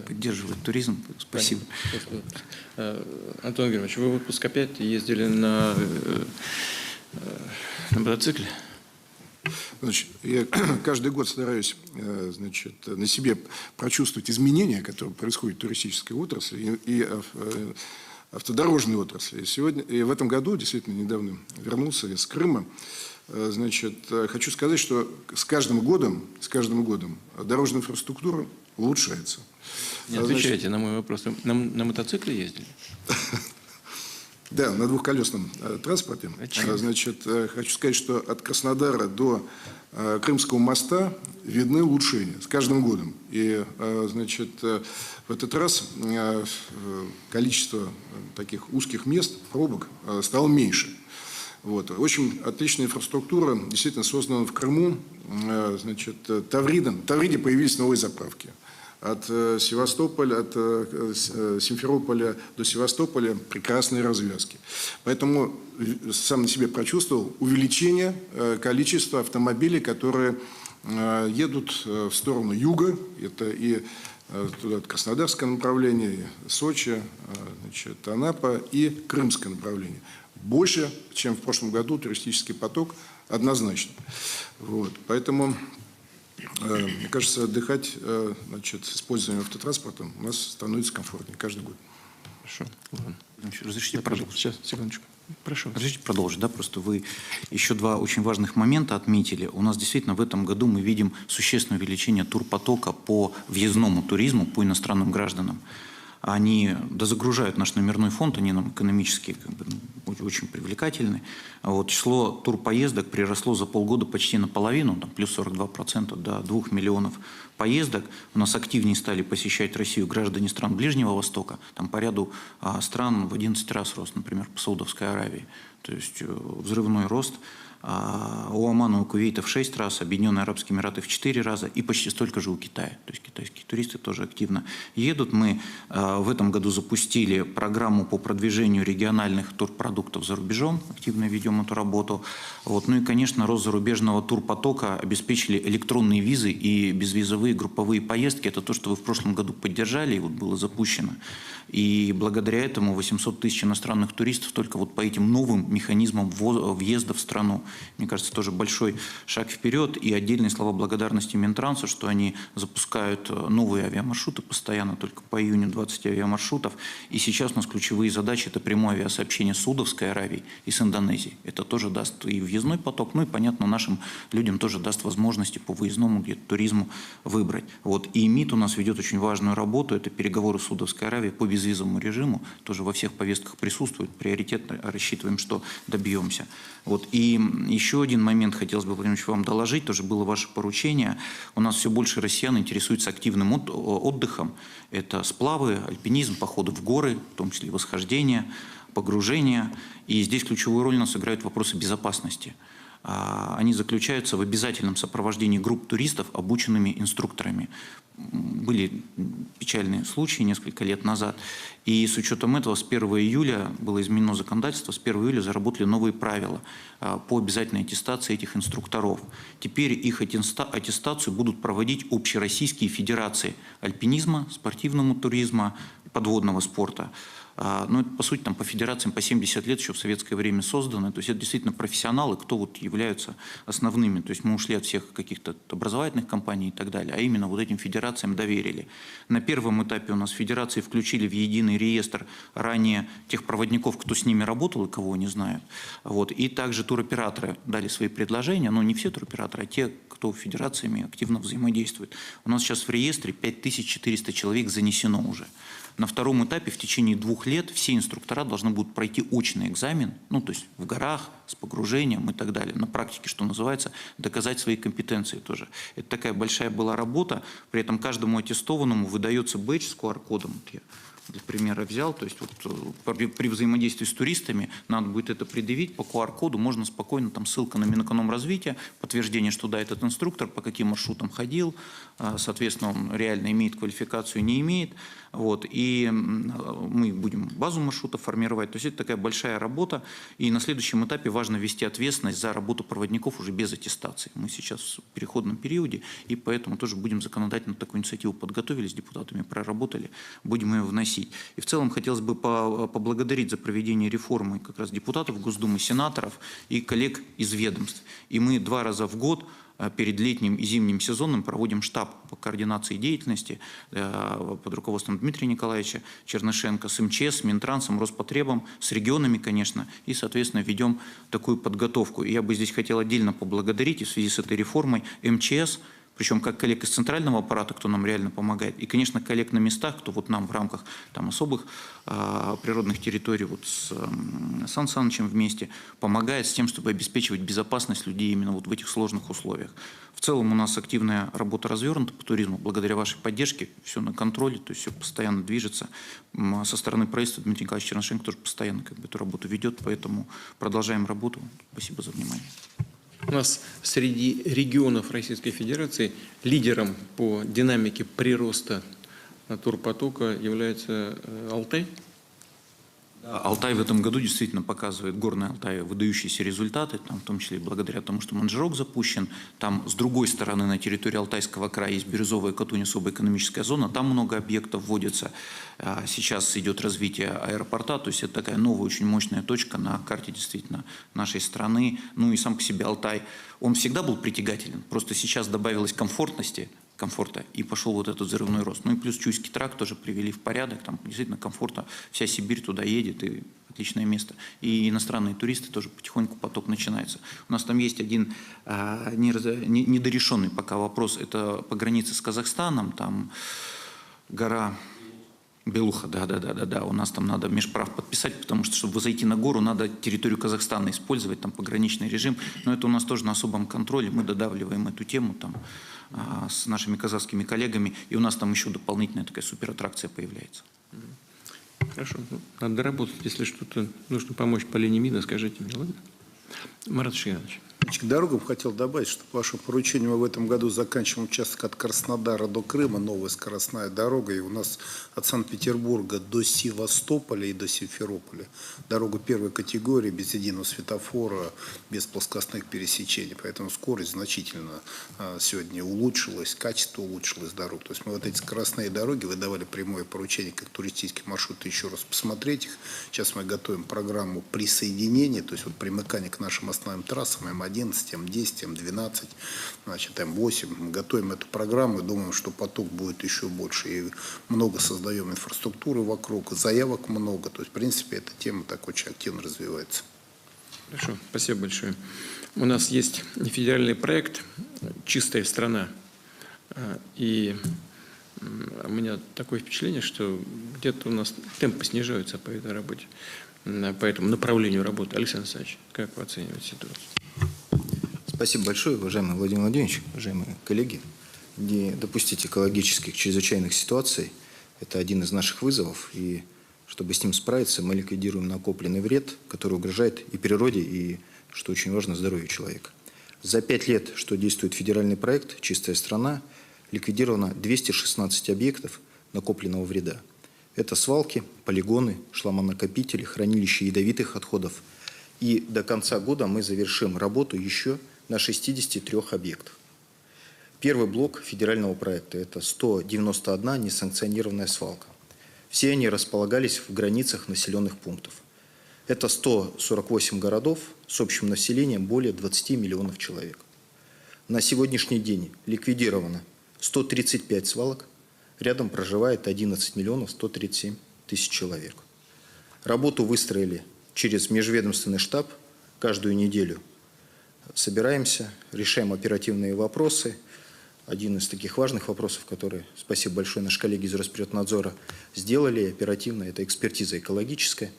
Speaker 12: поддерживают туризм. Спасибо.
Speaker 1: Антон Германович, вы в отпуск опять ездили на мотоцикле?
Speaker 13: Значит, я каждый год стараюсь, значит, на себе прочувствовать изменения, которые происходят в туристической отрасли и автодорожной отрасли. И в этом году, действительно, недавно вернулся из Крыма. Значит, хочу сказать, что с каждым годом дорожная инфраструктура улучшается.
Speaker 1: Не отвечайте на мой вопрос. На мотоцикле ездили?
Speaker 13: Да, на двухколесном транспорте. Значит, хочу сказать, что от Краснодара до Крымского моста видны улучшения с каждым годом. И, значит, в этот раз количество таких узких мест, пробок, стало меньше. Вот. Очень отличная инфраструктура, действительно создана в Крыму. Значит, Тавридом. В Тавриде появились новые заправки. От Севастополя, от Симферополя до Севастополя прекрасные развязки. Поэтому сам на себе прочувствовал увеличение количества автомобилей, которые едут в сторону юга. Это и туда, Краснодарское направление, и Сочи, значит, Анапа и Крымское направление. Больше, чем в прошлом году, туристический поток однозначно. Вот. Поэтому... Мне кажется, отдыхать, значит, с использованием автотранспорта у нас становится комфортнее каждый год.
Speaker 1: Хорошо. Ладно.
Speaker 12: Разрешите продолжить?
Speaker 1: Сейчас, секундочку. Прошу.
Speaker 12: Разрешите продолжить, да, просто вы еще два очень важных момента отметили. У нас действительно в этом году мы видим существенное увеличение турпотока по въездному туризму, по иностранным гражданам. Они дозагружают наш номерной фонд, они нам экономически очень привлекательны. Вот, число турпоездок приросло за полгода почти наполовину, там, плюс 42%, до 2 миллионов поездок. У нас активнее стали посещать Россию граждане стран Ближнего Востока. Там по ряду стран в 11 раз рост, например, по Саудовской Аравии. То есть взрывной рост. У Омана, у Кувейта в 6 раз, Объединенные Арабские Эмираты в 4 раза и почти столько же у Китая. То есть китайские туристы тоже активно едут. Мы в этом году запустили программу по продвижению региональных турпродуктов за рубежом. Активно ведем эту работу. Вот. Ну и, конечно, рост зарубежного турпотока обеспечили электронные визы и безвизовые групповые поездки. Это то, что вы в прошлом году поддержали, и вот было запущено. И благодаря этому 800 тысяч иностранных туристов только вот по этим новым механизмам въезда в страну. Мне кажется, тоже большой шаг вперед. И отдельные слова благодарности Минтрансу, что они запускают новые авиамаршруты постоянно, только по июню 20 авиамаршрутов. И сейчас у нас ключевые задачи – это прямое авиасообщение с Саудовской Аравией и с Индонезией. Это тоже даст и въездной поток, ну и, понятно, нашим людям тоже даст возможности по выездному где-то туризму выбрать. Вот. И МИД у нас ведет очень важную работу. Это переговоры с Саудовской Аравией по безвизовому режиму. Тоже во всех повестках присутствует. Приоритетно рассчитываем, что добьемся. Вот. И еще один момент хотелось бы, Владимир Ильич, вам доложить, тоже было ваше поручение. У нас все больше россиян интересуются активным отдыхом. Это сплавы, альпинизм, походы в горы, в том числе восхождение, погружение. И здесь ключевую роль у нас играют вопросы безопасности. Они заключаются в обязательном сопровождении групп туристов обученными инструкторами. Были печальные случаи несколько лет назад. И с учетом этого с 1 июля было изменено законодательство, с 1 июля заработали новые правила по обязательной аттестации этих инструкторов. Теперь их аттестацию будут проводить общероссийские федерации альпинизма, спортивного туризма, подводного спорта. Ну, это, по сути, там, по федерациям по 70 лет еще в советское время созданы. То есть это действительно профессионалы, кто вот являются основными. То есть мы ушли от всех каких-то образовательных компаний и так далее, а именно вот этим федерациям доверили. На первом этапе у нас федерации включили в единый реестр ранее тех проводников, кто с ними работал и кого не знают. Вот. И также туроператоры дали свои предложения, но не все туроператоры, а те, кто федерациями активно взаимодействует. У нас сейчас в реестре 5400 человек занесено уже. На втором этапе в течение 2 лет все инструктора должны будут пройти очный экзамен, ну, то есть в горах, с погружением и так далее. На практике, что называется, доказать свои компетенции тоже. Это такая большая была работа. При этом каждому аттестованному выдается бэдж с QR-кодом. Вот я для примера взял. То есть вот при взаимодействии с туристами надо будет это предъявить по QR-коду. Можно спокойно, там ссылка на Минэкономразвития, подтверждение, что да, этот инструктор по каким маршрутам ходил, соответственно, он реально имеет квалификацию, не имеет. Вот. И мы будем базу маршрута формировать. То есть это такая большая работа. И на следующем этапе важно ввести ответственность за работу проводников уже без аттестации. Мы сейчас в переходном периоде, и поэтому тоже будем законодательно такую инициативу подготовили, с депутатами проработали. Будем ее вносить. вносить. И в целом хотелось бы поблагодарить за проведение реформы как раз депутатов Госдумы, сенаторов и коллег из ведомств. И мы 2 раза в год перед летним и зимним сезоном проводим штаб по координации деятельности под руководством Дмитрия Николаевича Чернышенко с МЧС, с Минтрансом, Роспотребом, с регионами, конечно, и, соответственно, ведем такую подготовку. И я бы здесь хотел отдельно поблагодарить и в связи с этой реформой МЧС, причем как коллег из центрального аппарата, кто нам реально помогает, и, конечно, коллег на местах, кто вот нам в рамках там особых природных территорий вот с Сан Санычем вместе помогает с тем, чтобы обеспечивать безопасность людей именно вот в этих сложных условиях. В целом у нас активная работа развернута по туризму, благодаря вашей поддержке, все на контроле, то есть все постоянно движется. Со стороны правительства Дмитрий Николаевич Чернышенко тоже постоянно эту работу ведет, поэтому продолжаем работу. Спасибо за внимание.
Speaker 1: У нас среди регионов Российской Федерации лидером по динамике прироста турпотока является Алтай.
Speaker 12: Алтай в этом году действительно показывает, Горный Алтай, выдающиеся результаты, там, в том числе и благодаря тому, что Манжерок запущен. Там с другой стороны на территории Алтайского края есть Бирюзовая Катунь, особая экономическая зона, там много объектов вводится. Сейчас идет развитие аэропорта, то есть это такая новая, очень мощная точка на карте действительно нашей страны. Ну и сам по себе Алтай, он всегда был притягателен, просто сейчас добавилось комфорта, и пошел вот этот взрывной рост. Ну и плюс Чуйский тракт тоже привели в порядок, там действительно комфорта, вся Сибирь туда едет, и отличное место. И иностранные туристы тоже потихоньку поток начинается. У нас там есть один недорешенный пока вопрос, это по границе с Казахстаном, там гора Белуха, да, у нас там надо межправ подписать, потому что, чтобы зайти на гору, надо территорию Казахстана использовать, там пограничный режим, но это у нас тоже на особом контроле, мы додавливаем эту тему там с нашими казахскими коллегами, и у нас там еще дополнительная такая суператтракция появляется.
Speaker 1: Хорошо, надо доработать, если что-то нужно помочь по линии МИДа, скажите мне, ладно? Марат Шиганович.
Speaker 2: К дорогам хотел добавить, что по вашему поручению мы в этом году заканчиваем участок от Краснодара до Крыма, новая скоростная дорога, и у нас от Санкт-Петербурга до Севастополя и до Симферополя. Дорога первой категории, без единого светофора, без плоскостных пересечений, поэтому скорость значительно сегодня улучшилась, качество улучшилось дорог. То есть мы вот эти скоростные дороги выдавали прямое поручение, как туристические маршруты, еще раз посмотреть их. Сейчас мы готовим программу присоединения, то есть вот примыкание к нашим основным трассам, М1, М10, М12, значит, М8. Мы готовим эту программу и думаем, что поток будет еще больше. И много создаем инфраструктуры вокруг, заявок много. То есть, в принципе, эта тема так очень активно развивается.
Speaker 1: Хорошо, спасибо большое. У нас есть федеральный проект «Чистая страна». И у меня такое впечатление, что где-то у нас темпы снижаются по этой работе, по этому направлению работы. Александр Александрович, как вы оцениваете ситуацию?
Speaker 14: Спасибо большое, уважаемый Владимир Владимирович, уважаемые коллеги. Не допустить экологических чрезвычайных ситуаций – это один из наших вызовов. И чтобы с ним справиться, мы ликвидируем накопленный вред, который угрожает и природе, и, что очень важно, здоровью человека. За 5 лет, что действует федеральный проект «Чистая страна», ликвидировано 216 объектов накопленного вреда. Это свалки, полигоны, шламонакопители, хранилища ядовитых отходов. И до конца года мы завершим работу еще на 63 объектах. Первый блок федерального проекта – это 191 несанкционированная свалка. Все они располагались в границах населенных пунктов. Это 148 городов с общим населением более 20 миллионов человек. На сегодняшний день ликвидировано 135 свалок, рядом проживает 11 миллионов 137 тысяч человек. Работу выстроили через межведомственный штаб каждую неделю. Собираемся, решаем оперативные вопросы. Один из таких важных вопросов, который, спасибо большое, наши коллеги из Росприроднадзора сделали оперативно, это экспертиза экологическая.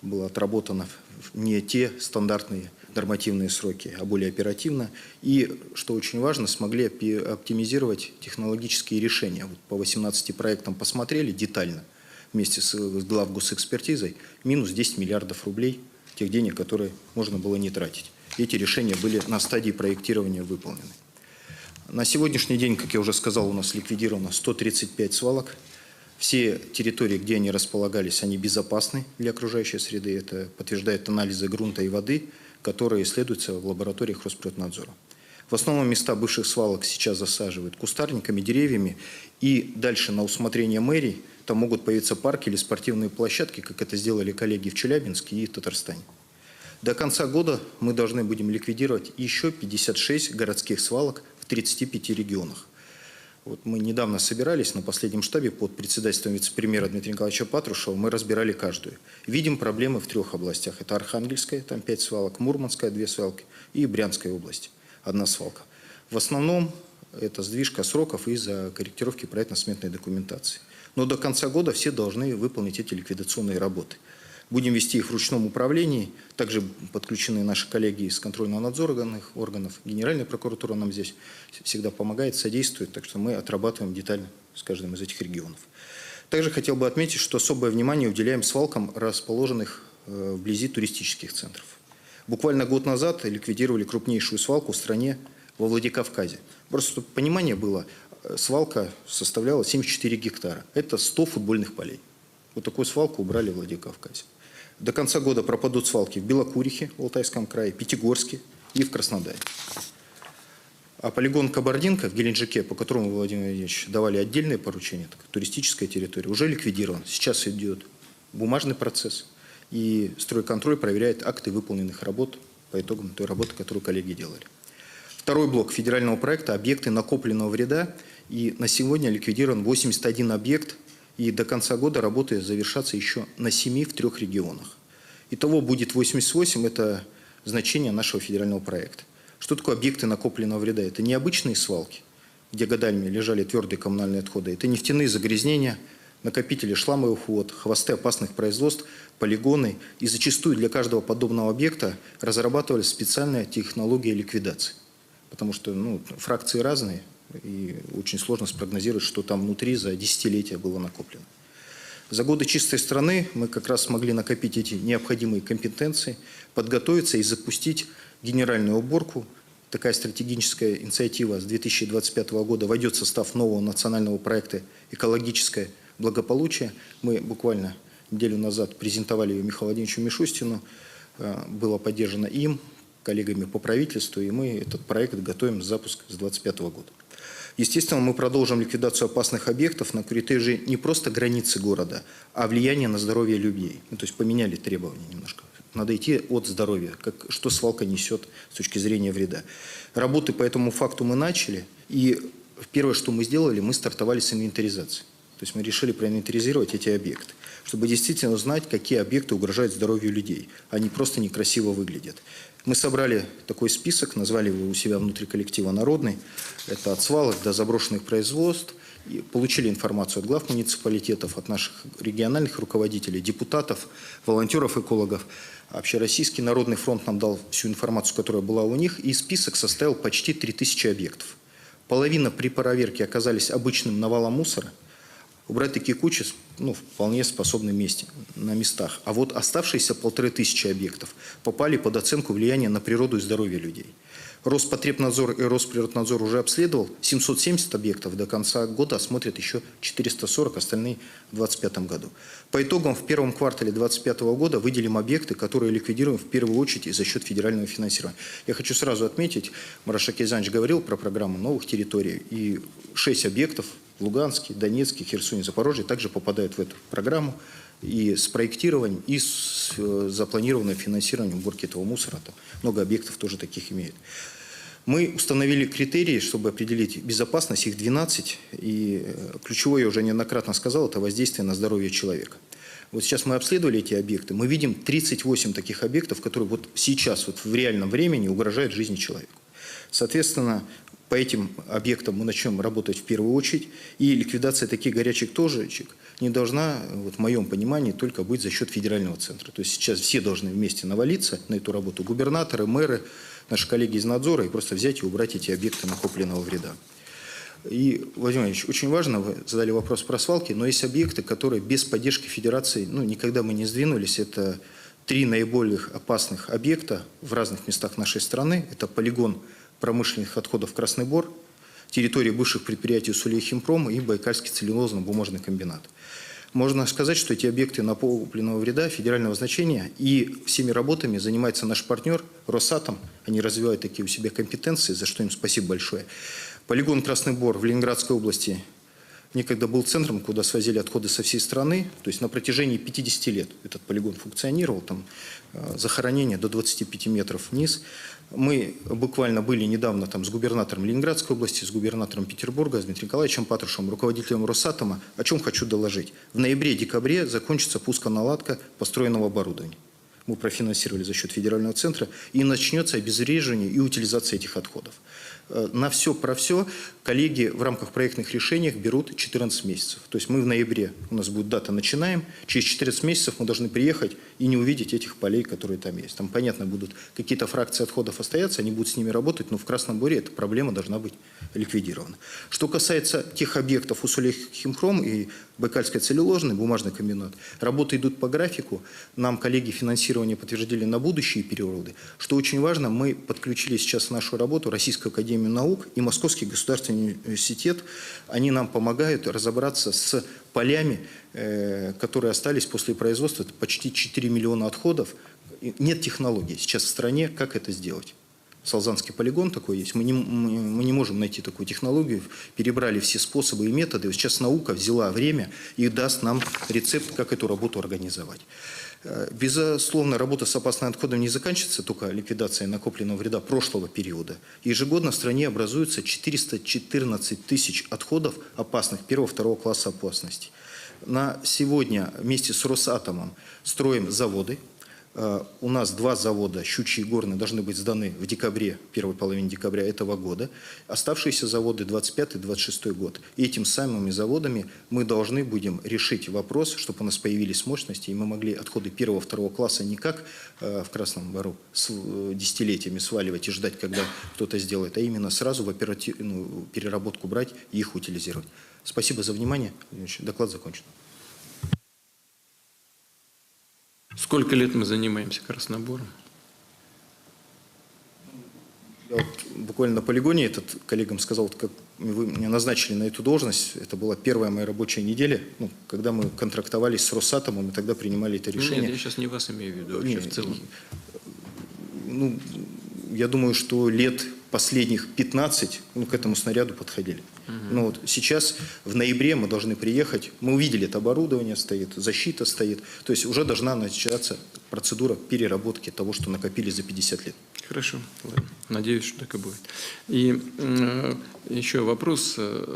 Speaker 14: Было отработано не те стандартные нормативные сроки, а более оперативно. И, что очень важно, смогли оптимизировать технологические решения. Вот по 18 проектам посмотрели детально, вместе с главгосэкспертизой, минус 10 миллиардов рублей тех денег, которые можно было не тратить. Эти решения были на стадии проектирования выполнены. На сегодняшний день, как я уже сказал, у нас ликвидировано 135 свалок. Все территории, где они располагались, они безопасны для окружающей среды. Это подтверждает анализы грунта и воды, которые исследуются в лабораториях Росприроднадзора. В основном места бывших свалок сейчас засаживают кустарниками, деревьями. И дальше на усмотрение мэрий там могут появиться парки или спортивные площадки, как это сделали коллеги в Челябинске и Татарстане. До конца года мы должны будем ликвидировать еще 56 городских свалок в 35 регионах. Вот мы недавно собирались на последнем штабе под председательством вице-премьера Дмитрия Николаевича Патрушева, мы разбирали каждую. Видим проблемы в 3 областях. Это Архангельская, там 5 свалок, Мурманская, 2 свалки и Брянская область, 1 свалка. В основном это сдвижка сроков из-за корректировки проектно-сметной документации. Но до конца года все должны выполнить эти ликвидационные работы. Будем вести их в ручном управлении. Также подключены наши коллеги из контрольно-надзорных органов. Генеральная прокуратура нам здесь всегда помогает, содействует. Так что мы отрабатываем детально с каждым из этих регионов. Также хотел бы отметить, что особое внимание уделяем свалкам, расположенных вблизи туристических центров. Буквально год назад ликвидировали крупнейшую свалку в стране во Владикавказе. Просто чтобы понимание было, свалка составляла 74 гектара. Это 100 футбольных полей. Вот такую свалку убрали в Владикавказе. До конца года пропадут свалки в Белокурихе, в Алтайском крае, Пятигорске и в Краснодаре. А полигон Кабардинка в Геленджике, по которому Владимир Владимирович давали отдельные поручения, так, туристическая территория, уже ликвидирован. Сейчас идет бумажный процесс, и стройконтроль проверяет акты выполненных работ по итогам той работы, которую коллеги делали. Второй блок федерального проекта – объекты накопленного вреда. И на сегодня ликвидирован 81 объект. И до конца года работы завершатся еще на 7 в 3 регионах. Итого будет 88 – это значение нашего федерального проекта. Что такое объекты накопленного вреда? Это не обычные свалки, где годами лежали твердые коммунальные отходы. Это нефтяные загрязнения, накопители шламовых вод, хвосты опасных производств, полигоны. И зачастую для каждого подобного объекта разрабатывались специальная технология ликвидации. Потому что фракции разные. И очень сложно спрогнозировать, что там внутри за десятилетия было накоплено. За годы чистой страны мы как раз смогли накопить эти необходимые компетенции, подготовиться и запустить генеральную уборку. Такая стратегическая инициатива с 2025 года войдет в состав нового национального проекта «Экологическое благополучие». Мы буквально неделю назад презентовали ее Михаилу Владимировичу Мишустину. Было поддержано им, коллегами по правительству, и мы этот проект готовим к запуску с 2025 года. Естественно, мы продолжим ликвидацию опасных объектов на критерии не просто границы города, а влияние на здоровье людей. То есть поменяли требования немножко. Надо идти от здоровья, что свалка несет с точки зрения вреда. Работы по этому факту мы начали, и первое, что мы сделали, мы стартовали с инвентаризации. То есть мы решили проинвентаризировать эти объекты, чтобы действительно узнать, какие объекты угрожают здоровью людей. Они просто некрасиво выглядят. Мы собрали такой список, назвали его у себя внутри коллектива «Народный». Это от свалок до заброшенных производств. И получили информацию от глав муниципалитетов, от наших региональных руководителей, депутатов, волонтеров, экологов. Общероссийский народный фронт нам дал всю информацию, которая была у них. И список составил почти 3000 объектов. Половина при проверке оказались обычным навалом мусора. Убрать такие кучи вполне способны на местах. А вот оставшиеся 1500 объектов попали под оценку влияния на природу и здоровье людей. Роспотребнадзор и Росприроднадзор уже обследовал 770 объектов. До конца года осмотрят еще 440, остальные в 2025 году. По итогам в первом квартале 2025 года выделим объекты, которые ликвидируем в первую очередь и за счет федерального финансирования. Я хочу сразу отметить, Марат Шакирзянович говорил про программу новых территорий, и 6 объектов в Луганске, Донецке, Херсоне, Запорожье также попадают в эту программу и с проектированием, и с запланированным финансированием уборки этого мусора. Там много объектов тоже таких имеют. Мы установили критерии, чтобы определить безопасность, их 12, и ключевое, я уже неоднократно сказал, это воздействие на здоровье человека. Вот сейчас мы обследовали эти объекты, мы видим 38 таких объектов, которые вот сейчас в реальном времени угрожают жизни человека. Соответственно, по этим объектам мы начнем работать в первую очередь, и ликвидация таких горячих точек не должна, в моем понимании, только быть за счет федерального центра. То есть сейчас все должны вместе навалиться на эту работу, губернаторы, мэры, наши коллеги из надзора, и просто взять и убрать эти объекты накопленного вреда. И, Владимир Владимирович, очень важно, вы задали вопрос про свалки, но есть объекты, которые без поддержки федерации, никогда мы не сдвинулись. Это 3 наиболее опасных объекта в разных местах нашей страны. Это полигон промышленных отходов «Красный Бор», территория бывших предприятий «Сулейхимпром» и Байкальский целлюлозно-бумажный комбинат. Можно сказать, что эти объекты накопленного вреда федерального значения, и всеми работами занимается наш партнер Росатом. Они развивают такие у себя компетенции, за что им спасибо большое. Полигон «Красный Бор» в Ленинградской области некогда был центром, куда свозили отходы со всей страны. То есть на протяжении 50 лет этот полигон функционировал. Там захоронение до 25 метров вниз. Мы буквально были недавно там с губернатором Ленинградской области, с губернатором Петербурга, с Дмитрием Николаевичем Патрушевым, руководителем Росатома. О чем хочу доложить. В ноябре-декабре закончится пусконаладка построенного оборудования. Мы профинансировали за счет федерального центра, и начнется обезвреживание и утилизация этих отходов. На все про все коллеги в рамках проектных решений берут 14 месяцев. То есть мы в ноябре, у нас будет дата, начинаем, через 14 месяцев мы должны приехать и не увидеть этих полей, которые там есть. Там, понятно, будут какие-то фракции отходов остаться, они будут с ними работать, но в Красном Боре эта проблема должна быть ликвидирована. Что касается тех объектов Уссурийский-Химпром и Байкальский целлюлозный бумажный комбинат, работы идут по графику, нам коллеги финансирование подтвердили на будущие периоды. Что очень важно, мы подключили сейчас в нашу работу Российскую академию наук и Московский государственный университет. Они нам помогают разобраться с полями, которые остались после производства. Это почти 4 миллиона отходов. Нет технологий сейчас в стране, как это сделать. Салзанский полигон такой есть. Мы не можем найти такую технологию. Перебрали все способы и методы. Сейчас наука взяла время и даст нам рецепт, как эту работу организовать. Безусловно, работа с опасным отходом не заканчивается только ликвидацией накопленного вреда прошлого периода. Ежегодно в стране образуется 414 тысяч отходов опасных первого-второго класса опасности. На сегодня вместе с Росатомом строим заводы. У нас 2 завода, Щучий и Горный, должны быть сданы в декабре, первой половине декабря этого года. Оставшиеся заводы 25-26 год. И этими самыми заводами мы должны будем решить вопрос, чтобы у нас появились мощности, и мы могли отходы первого-второго класса не как в Красном Бору с десятилетиями сваливать и ждать, когда кто-то сделает, а именно сразу в переработку брать и их утилизировать. Спасибо за внимание. Доклад закончен.
Speaker 1: Сколько лет мы занимаемся Краснобором?
Speaker 14: Я вот буквально на полигоне этот коллегам сказал, вот как вы меня назначили на эту должность, это была первая моя рабочая неделя, когда мы контрактовались с Росатомом и тогда принимали это решение.
Speaker 1: Нет, я сейчас не вас имею в виду, вообще в целом.
Speaker 14: Я думаю, что лет последних 15 к этому снаряду подходили. Но вот сейчас в ноябре мы должны приехать, мы увидели, это оборудование стоит, защита стоит, то есть уже должна начаться процедура переработки того, что накопили за 50 лет.
Speaker 1: Хорошо, ладно. Надеюсь, что так и будет. И еще вопрос, он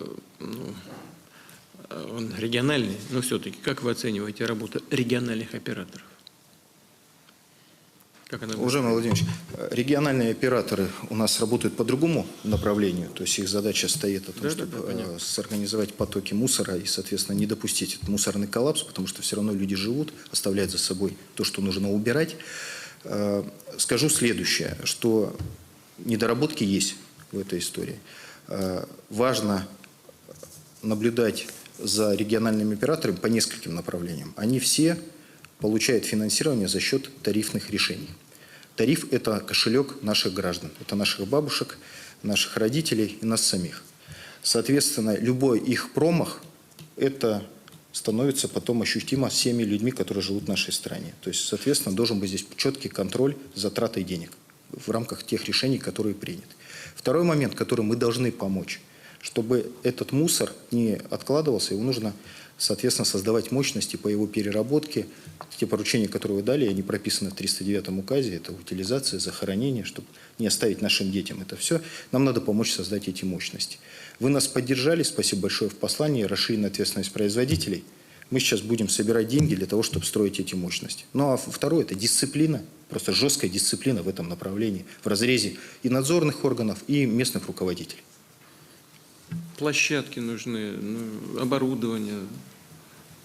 Speaker 1: региональный, но все-таки как вы оцениваете работу региональных операторов?
Speaker 14: Уважаемый Владимир Ильич, региональные операторы у нас работают по другому направлению, то есть их задача стоит о том, чтобы сорганизовать потоки мусора и, соответственно, не допустить этот мусорный коллапс, потому что все равно люди живут, оставляют за собой то, что нужно убирать. Скажу следующее, что недоработки есть в этой истории. Важно наблюдать за региональными операторами по нескольким направлениям. Они все получают финансирование за счет тарифных решений. Тариф – это кошелек наших граждан, это наших бабушек, наших родителей и нас самих. Соответственно, любой их промах – это становится потом ощутимо всеми людьми, которые живут в нашей стране. То есть, соответственно, должен быть здесь четкий контроль за тратой денег в рамках тех решений, которые приняты. Второй момент, который мы должны помочь, чтобы этот мусор не откладывался, его нужно, соответственно, создавать мощности по его переработке. Те поручения, которые вы дали, они прописаны в 309-м указе, это утилизация, захоронение, чтобы не оставить нашим детям это все. Нам надо помочь создать эти мощности. Вы нас поддержали, спасибо большое, в послании, расширенная ответственность производителей. Мы сейчас будем собирать деньги для того, чтобы строить эти мощности. Ну а второе – это дисциплина, просто жесткая дисциплина в этом направлении, в разрезе и надзорных органов, и местных руководителей.
Speaker 1: Площадки нужны, оборудование.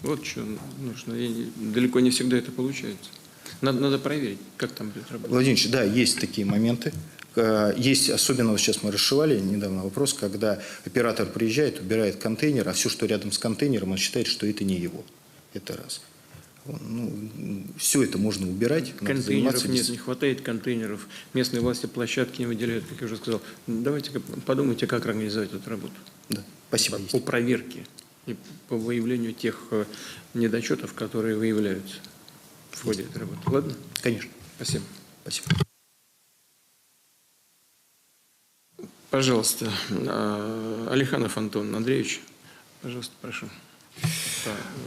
Speaker 1: Вот что нужно. И далеко не всегда это получается. Надо проверить, как там будет работать.
Speaker 14: Владимир Ильич, да, есть такие моменты. Есть, особенно вот сейчас мы расшивали недавно вопрос, когда оператор приезжает, убирает контейнер, а все, что рядом с контейнером, он считает, что это не его. Это раз. Все это можно убирать.
Speaker 1: Контейнеров нет, не хватает контейнеров. Местные власти площадки не выделяют, как я уже сказал. Давайте подумайте, как организовать эту работу.
Speaker 14: Да, спасибо.
Speaker 1: По проверке. и по выявлению тех недочетов, которые выявляются в ходе этой работы. Ладно?
Speaker 14: Конечно.
Speaker 1: Спасибо.
Speaker 14: Спасибо.
Speaker 1: Пожалуйста, Алиханов Антон Андреевич, пожалуйста, прошу.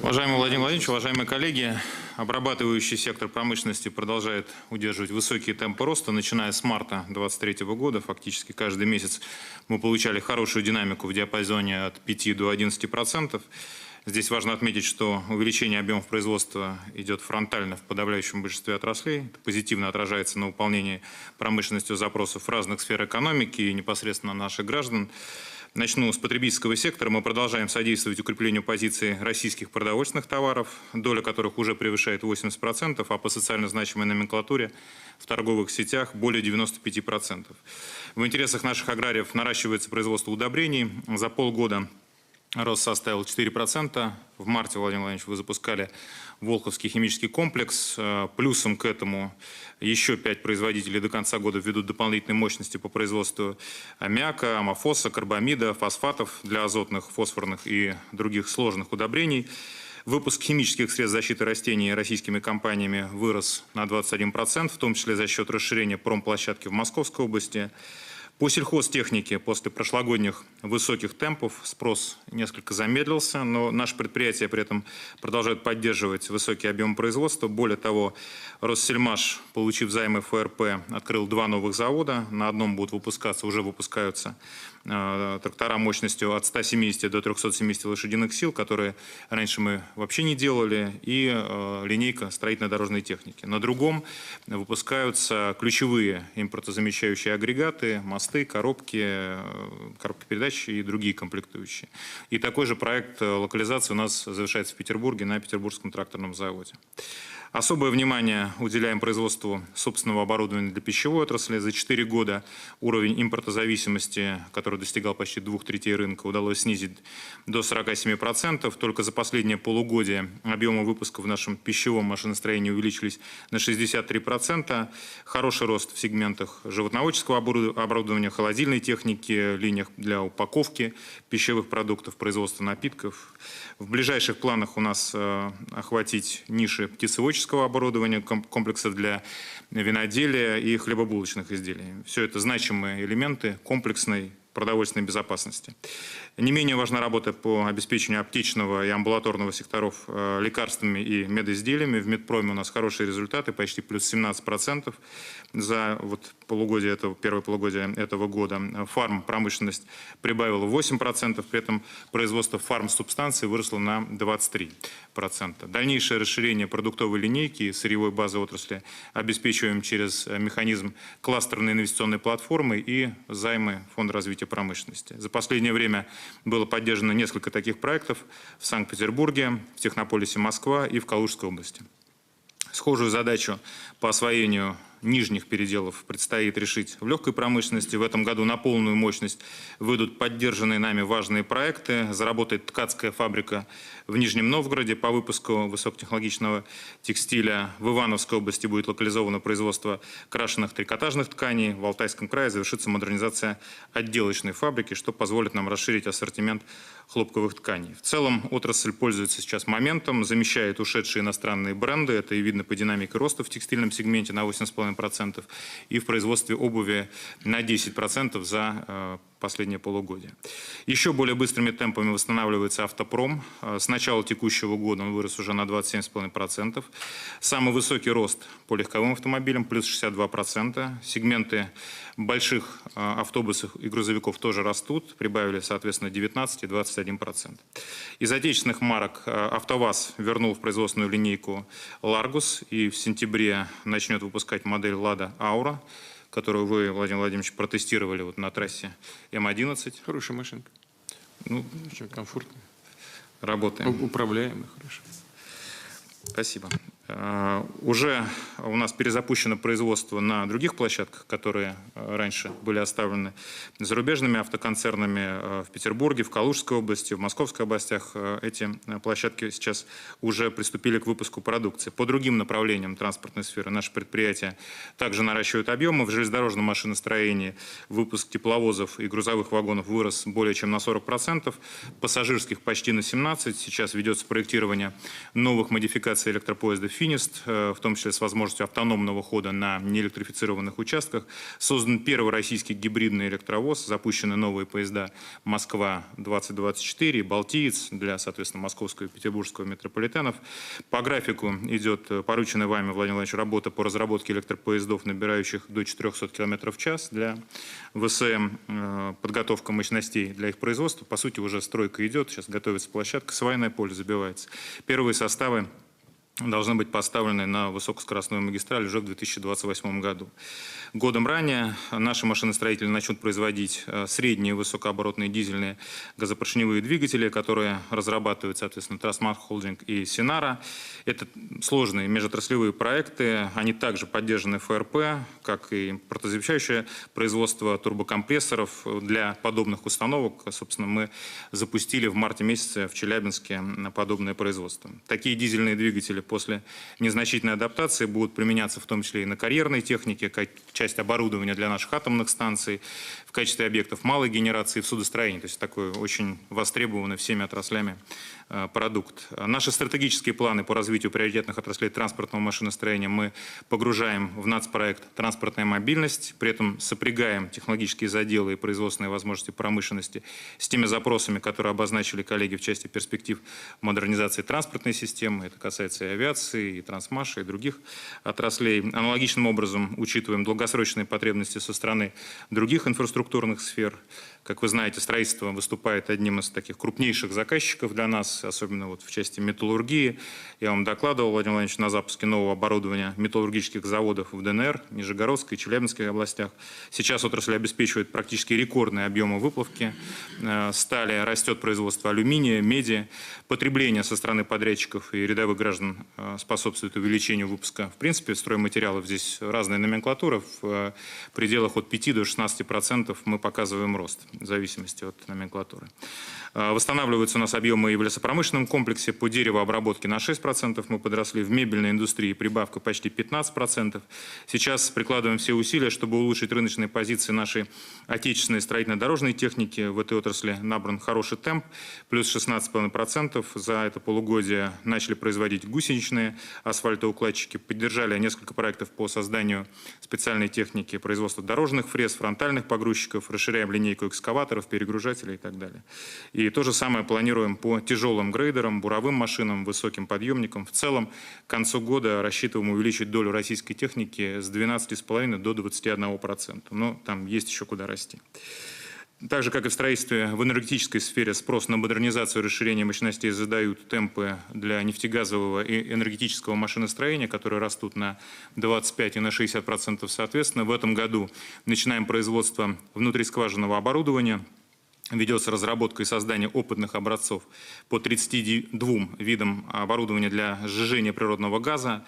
Speaker 15: Уважаемый Владимир Владимирович, уважаемые коллеги, обрабатывающий сектор промышленности продолжает удерживать высокие темпы роста. Начиная с марта 2023 года, фактически каждый месяц мы получали хорошую динамику в диапазоне от 5 до 11%. Здесь важно отметить, что увеличение объемов производства идет фронтально в подавляющем большинстве отраслей. Это позитивно отражается на выполнении промышленностью запросов в разных сфер экономики и непосредственно наших граждан. Начну с потребительского сектора. Мы продолжаем содействовать укреплению позиций российских продовольственных товаров, доля которых уже превышает 80%, а по социально значимой номенклатуре в торговых сетях более 95%. В интересах наших аграриев наращивается производство удобрений. За полгода рост составил 4%. В марте, Владимир Владимирович, вы запускали Волховский химический комплекс. Плюсом к этому еще 5 производителей до конца года введут дополнительные мощности по производству аммиака, амофоса, карбамида, фосфатов для азотных, фосфорных и других сложных удобрений. Выпуск химических средств защиты растений российскими компаниями вырос на 21%, в том числе за счет расширения промплощадки в Московской области. По сельхозтехнике после прошлогодних высоких темпов спрос несколько замедлился, но наши предприятия при этом продолжают поддерживать высокий объем производства. Более того, Россельмаш, получив займы ФРП, открыл 2 новых завода. На одном будут выпускаться, уже выпускаются трактора мощностью от 170 до 370 лошадиных сил, которые раньше мы вообще не делали, и линейка строительно-дорожной техники. На другом выпускаются ключевые импортозамещающие агрегаты, мосты, коробки передач и другие комплектующие. И такой же проект локализации у нас завершается в Петербурге на Петербургском тракторном заводе. Особое внимание уделяем производству собственного оборудования для пищевой отрасли. За 4 года уровень импортозависимости, который достигал почти 2/3 рынка, удалось снизить до 47%. Только за последнее полугодие объемы выпуска в нашем пищевом машиностроении увеличились на 63%. Хороший рост в сегментах животноводческого оборудования, холодильной техники, линиях для упаковки пищевых продуктов, производства напитков. В ближайших планах у нас охватить ниши птицеводческого оборудования, комплексов для виноделия и хлебобулочных изделий. Все это значимые элементы комплексной продовольственной безопасности. Не менее важна работа по обеспечению аптечного и амбулаторного секторов лекарствами и медизделиями. В медпроме у нас хорошие результаты, почти плюс 17% за первое полугодие этого года. Фармпромышленность прибавила 8%, при этом производство фармсубстанций выросло на 23%. Дальнейшее расширение продуктовой линейки и сырьевой базы отрасли обеспечиваем через механизм кластерной инвестиционной платформы и займы Фонда развития промышленности. За последнее время было поддержано несколько таких проектов в Санкт-Петербурге, в Технополисе Москва и в Калужской области. Схожую задачу по освоению нижних переделов предстоит решить в легкой промышленности. В этом году на полную мощность выйдут поддержанные нами важные проекты. Заработает ткацкая фабрика в Нижнем Новгороде по выпуску высокотехнологичного текстиля. В Ивановской области будет локализовано производство крашеных трикотажных тканей. В Алтайском крае завершится модернизация отделочной фабрики, что позволит нам расширить ассортимент хлопковых тканей. В целом отрасль пользуется сейчас моментом, замещает ушедшие иностранные бренды. Это и видно по динамике роста в текстильном сегменте на 8,5% и в производстве обуви на 10% за последнее полугодие. Еще более быстрыми темпами восстанавливается автопром. С начала текущего года он вырос уже на 27,5%. Самый высокий рост по легковым автомобилям, плюс 62%. Сегменты больших автобусов и грузовиков тоже растут, прибавили, соответственно, 19 и 21%. Из отечественных марок АвтоВАЗ вернул в производственную линейку Ларгус и в сентябре начнет выпускать модель Лада Аура, которую вы, Владимир Владимирович, протестировали на трассе М11.
Speaker 1: Хорошая машинка. Очень комфортно.
Speaker 15: Работаем.
Speaker 1: Управляемая, хорошо.
Speaker 15: Спасибо. Уже у нас перезапущено производство на других площадках, которые раньше были оставлены зарубежными автоконцернами в Петербурге, в Калужской области, в Московской областях. Эти площадки сейчас уже приступили к выпуску продукции. По другим направлениям транспортной сферы наши предприятия также наращивают объемы. В железнодорожном машиностроении выпуск тепловозов и грузовых вагонов вырос более чем на 40%, пассажирских почти на 17%. Сейчас ведется проектирование новых модификаций электропоезда «Финист», в том числе с возможностью автономного хода на неэлектрифицированных участках. Создан первый российский гибридный электровоз, запущены новые поезда «Москва-2024», «Балтиец» для, соответственно, московского и петербургского метрополитенов. По графику идет порученная вами, Владимир Владимирович, работа по разработке электропоездов, набирающих до 400 км в час для ВСМ, подготовка мощностей для их производства. По сути, уже стройка идет, сейчас готовится площадка, свайное поле забивается. Первые составы должны быть поставлены на высокоскоростную магистраль уже в 2028 году. Годом ранее наши машиностроители начнут производить средние высокооборотные дизельные газопоршневые двигатели, которые разрабатывают, соответственно, Трасмат Холдинг и Синара. Это сложные межотраслевые проекты, они также поддержаны ФРП, как и протозащищающее производство турбокомпрессоров для подобных установок. Собственно, мы запустили в марте месяце в Челябинске подобное производство. Такие дизельные двигатели после незначительной адаптации будут применяться в том числе и на карьерной технике, как часть оборудования для наших атомных станций, в качестве объектов малой генерации, в судостроении. То есть такой очень востребованный всеми отраслями продукт. Наши стратегические планы по развитию приоритетных отраслей транспортного машиностроения мы погружаем в нацпроект «Транспортная мобильность», при этом сопрягаем технологические заделы и производственные возможности промышленности с теми запросами, которые обозначили коллеги в части перспектив модернизации транспортной системы. Это касается и авиации, и трансмаша, и других отраслей. Аналогичным образом учитываем долгосрочные потребности со стороны других инфраструктурных сфер. Как вы знаете, строительство выступает одним из таких крупнейших заказчиков для нас, особенно вот в части металлургии. Я вам докладывал, Владимир Владимирович, на запуске нового оборудования металлургических заводов в ДНР, Нижегородской и Челябинской областях. Сейчас отрасль обеспечивает практически рекордные объемы выплавки стали, растет производство алюминия, меди. Потребление со стороны подрядчиков и рядовых граждан способствует увеличению выпуска. В принципе, стройматериалов здесь разная номенклатура, в пределах от 5 до 16% мы показываем рост, в зависимости от номенклатуры. Восстанавливаются у нас объемы и в лесопромышленном комплексе. По деревообработке на 6% мы подросли. В мебельной индустрии прибавка почти 15%. Сейчас прикладываем все усилия, чтобы улучшить рыночные позиции нашей отечественной строительно-дорожной техники. В этой отрасли набран хороший темп, плюс 16,5%. За это полугодие начали производить гусеничные асфальтоукладчики. Поддержали несколько проектов по созданию специальной техники производства дорожных фрез, фронтальных погрузчиков. Расширяем линейку экскаваторов, перегружателей и так далее. И то же самое планируем по тяжелым грейдерам, буровым машинам, высоким подъемникам. В целом, к концу года рассчитываем увеличить долю российской техники с 12,5% до 21%. Но там есть еще куда расти. Так же, как и в строительстве, в энергетической сфере спрос на модернизацию и расширение мощностей задают темпы для нефтегазового и энергетического машиностроения, которые растут на 25 и на 60% соответственно. В этом году начинаем производство внутрискважинного оборудования. Ведется разработка и создание опытных образцов по 32 видам оборудования для сжижения природного газа.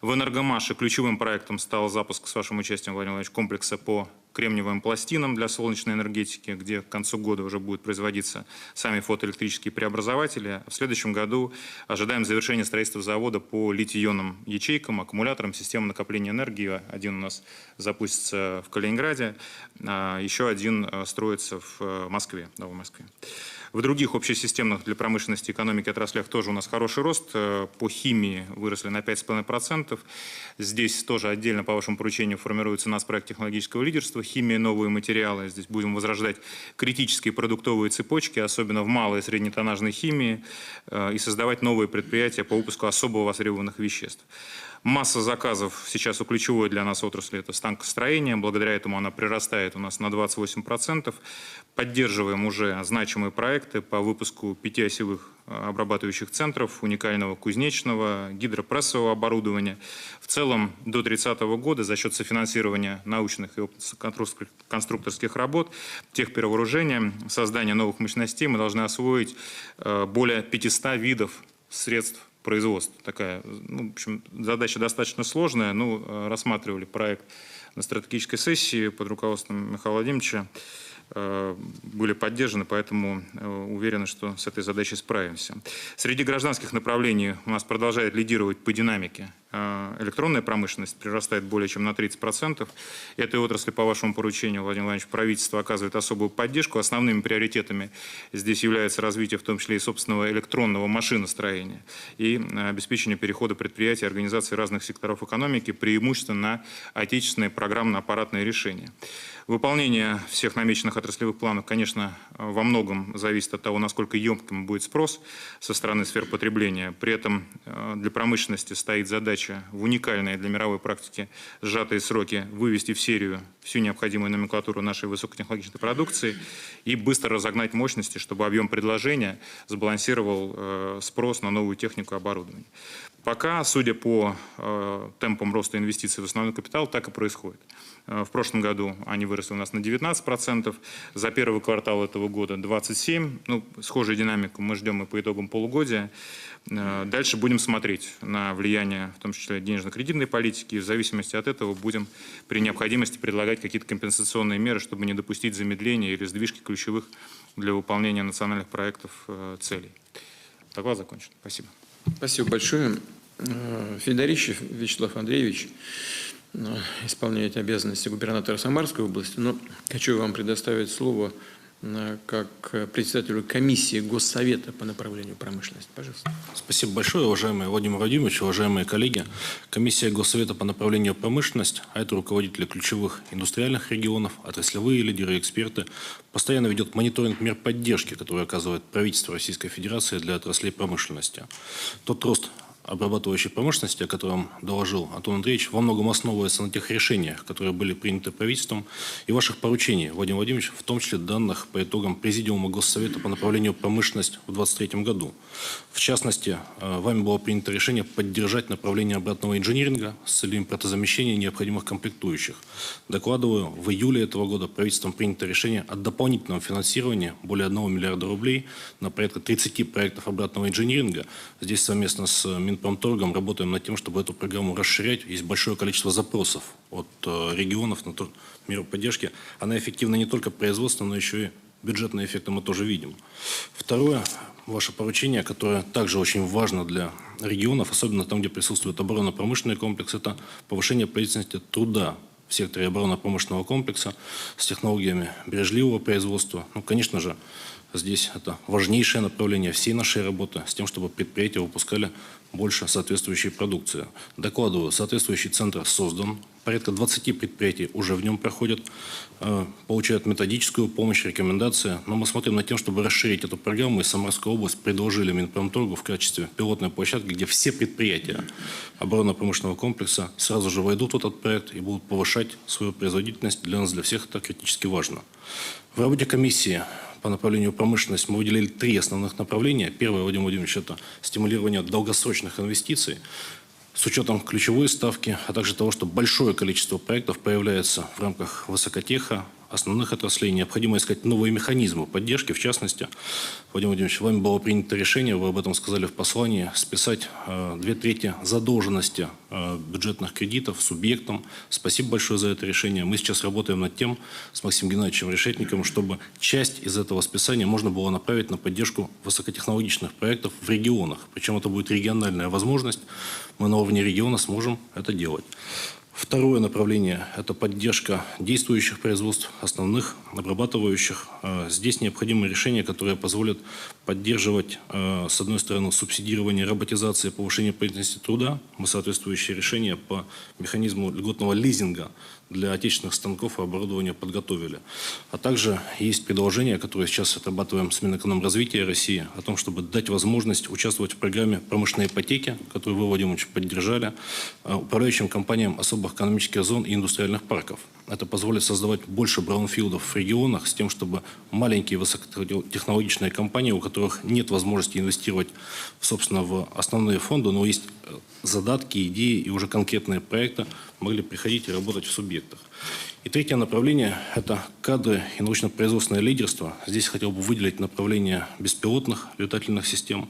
Speaker 15: В Энергомаше ключевым проектом стал запуск с вашим участием, Владимир Владимирович, комплекса по кремниевым пластинам для солнечной энергетики, где к концу года уже будут производиться сами фотоэлектрические преобразователи. В следующем году ожидаем завершения строительства завода по литий-ионным ячейкам, аккумуляторам, системам накопления энергии. Один у нас запустится в Калининграде, а еще один строится в Москве, Новой Москве. В других общесистемных для промышленности и экономики отраслях тоже у нас хороший рост. По химии выросли на 5,5%. Здесь тоже отдельно по вашему поручению формируется нацпроект технологического лидерства. Химия, новые материалы. Здесь будем возрождать критические продуктовые цепочки, особенно в малой и среднетоннажной химии, и создавать новые предприятия по выпуску особо востребованных веществ. Масса заказов сейчас у ключевой для нас отрасли – это станкостроение. Благодаря этому она прирастает у нас на 28%. Поддерживаем уже значимые проекты по выпуску 5-осевых обрабатывающих центров, уникального кузнечного, гидропрессового оборудования. В целом до 30 года за счет софинансирования научных и конструкторских работ, техперевооружения, создания новых мощностей мы должны освоить более 500 видов средств производства. Такая, в общем, задача достаточно сложная. Рассматривали проект на стратегической сессии под руководством Михаила Владимировича. Были поддержаны, поэтому уверены, что с этой задачей справимся. Среди гражданских направлений у нас продолжает лидировать по динамике электронная промышленность, прирастает более чем на 30%. Этой отрасли, по вашему поручению, Владимир Владимирович, правительство оказывает особую поддержку. Основными приоритетами здесь является развитие, в том числе и собственного электронного машиностроения и обеспечение перехода предприятий и организаций разных секторов экономики преимущественно на отечественные программно-аппаратные решения. Выполнение всех намеченных отраслевых планов, конечно, во многом зависит от того, насколько емким будет спрос со стороны сфер потребления. При этом для промышленности стоит задача в уникальные для мировой практики сжатые сроки вывести в серию всю необходимую номенклатуру нашей высокотехнологичной продукции и быстро разогнать мощности, чтобы объем предложения сбалансировал спрос на новую технику и оборудование. Пока, судя по темпам роста инвестиций в основной капитал, так и происходит. В прошлом году они выросли у нас на 19%, за первый квартал этого года 27%. Схожую динамику мы ждем и по итогам полугодия. Дальше будем смотреть на влияние, в том числе денежно-кредитной политики, и в зависимости от этого будем при необходимости предлагать какие-то компенсационные меры, чтобы не допустить замедления или сдвижки ключевых для выполнения национальных проектов целей. Доклад закончен. Спасибо.
Speaker 1: Спасибо большое. Федорищев Вячеслав Андреевич исполняет обязанности губернатора Самарской области, но хочу вам предоставить слово как председателю комиссии Госсовета по направлению промышленности. Пожалуйста.
Speaker 16: Спасибо большое, уважаемый Владимир Владимирович, уважаемые коллеги. Комиссия Госсовета по направлению промышленности, а это руководители ключевых индустриальных регионов, отраслевые лидеры, эксперты, постоянно ведет мониторинг мер поддержки, которые оказывает правительство Российской Федерации для отраслей промышленности. Тот рост обрабатывающей промышленности, о котором доложил Антон Андреевич, во многом основывается на тех решениях, которые были приняты правительством и ваших поручений, Владимир Владимирович, в том числе данных по итогам Президиума Госсовета по направлению промышленность в 2023 году. В частности, вами было принято решение поддержать направление обратного инжиниринга с целью импортозамещения необходимых комплектующих. Докладываю, в июле этого года правительством принято решение о дополнительном финансировании более 1 миллиарда рублей на порядка 30 проектов обратного инжиниринга. Здесь совместно с Минпромторгом работаем над тем, чтобы эту программу расширять. Есть большое количество запросов от регионов на меру поддержки. Она эффективна не только производственно, но еще и бюджетные эффекты мы тоже видим. Второе, ваше поручение, которое также очень важно для регионов, особенно там, где присутствует оборонно-промышленный комплекс, это повышение производительности труда в секторе оборонно-промышленного комплекса с технологиями бережливого производства. Конечно же, здесь это важнейшее направление всей нашей работы с тем, чтобы предприятия выпускали больше соответствующей продукции. Докладываю, соответствующий центр создан. Порядка 20 предприятий уже в нем проходят, получают методическую помощь, рекомендации. Но мы смотрим над тем, чтобы расширить эту программу. И Самарская область предложили Минпромторгу в качестве пилотной площадки, где все предприятия оборонно-промышленного комплекса сразу же войдут в этот проект и будут повышать свою производительность. Для нас, для всех это критически важно. В работе комиссии по направлению промышленности мы выделили 3 основных направления. Первое, Владимир Владимирович, это стимулирование долгосрочных инвестиций с учетом ключевой ставки, а также того, что большое количество проектов появляется в рамках высокотеха, основных отраслей. Необходимо искать новые механизмы поддержки. В частности, Владимир Владимирович, вами было принято решение, вы об этом сказали в послании, списать 2/3 задолженности бюджетных кредитов субъектам. Спасибо большое за это решение. Мы сейчас работаем над тем с Максимом Геннадьевичем Решетниковым, чтобы часть из этого списания можно было направить на поддержку высокотехнологичных проектов в регионах. Причем это будет региональная возможность. Мы на уровне региона сможем это делать. Второе направление – это поддержка действующих производств, основных, обрабатывающих. Здесь необходимы решения, которые позволят поддерживать, с одной стороны, субсидирование роботизации, повышение производительности труда. Мы соответствующие решения по механизму льготного лизинга для отечественных станков и оборудования подготовили. А также есть предложение, которое сейчас отрабатываем с Минэкономразвития России, о том, чтобы дать возможность участвовать в программе промышленной ипотеки, которую вы, Владимир Владимирович, поддержали, управляющим компаниям особых экономических зон и индустриальных парков. Это позволит создавать больше браунфилдов в регионах с тем, чтобы маленькие высокотехнологичные компании, у которых нет возможности инвестировать, собственно, в основные фонды, но есть задатки, идеи и уже конкретные проекты, могли приходить и работать в субъектах. И третье направление – это кадры и научно-производственное лидерство. Здесь хотел бы выделить направление беспилотных летательных систем.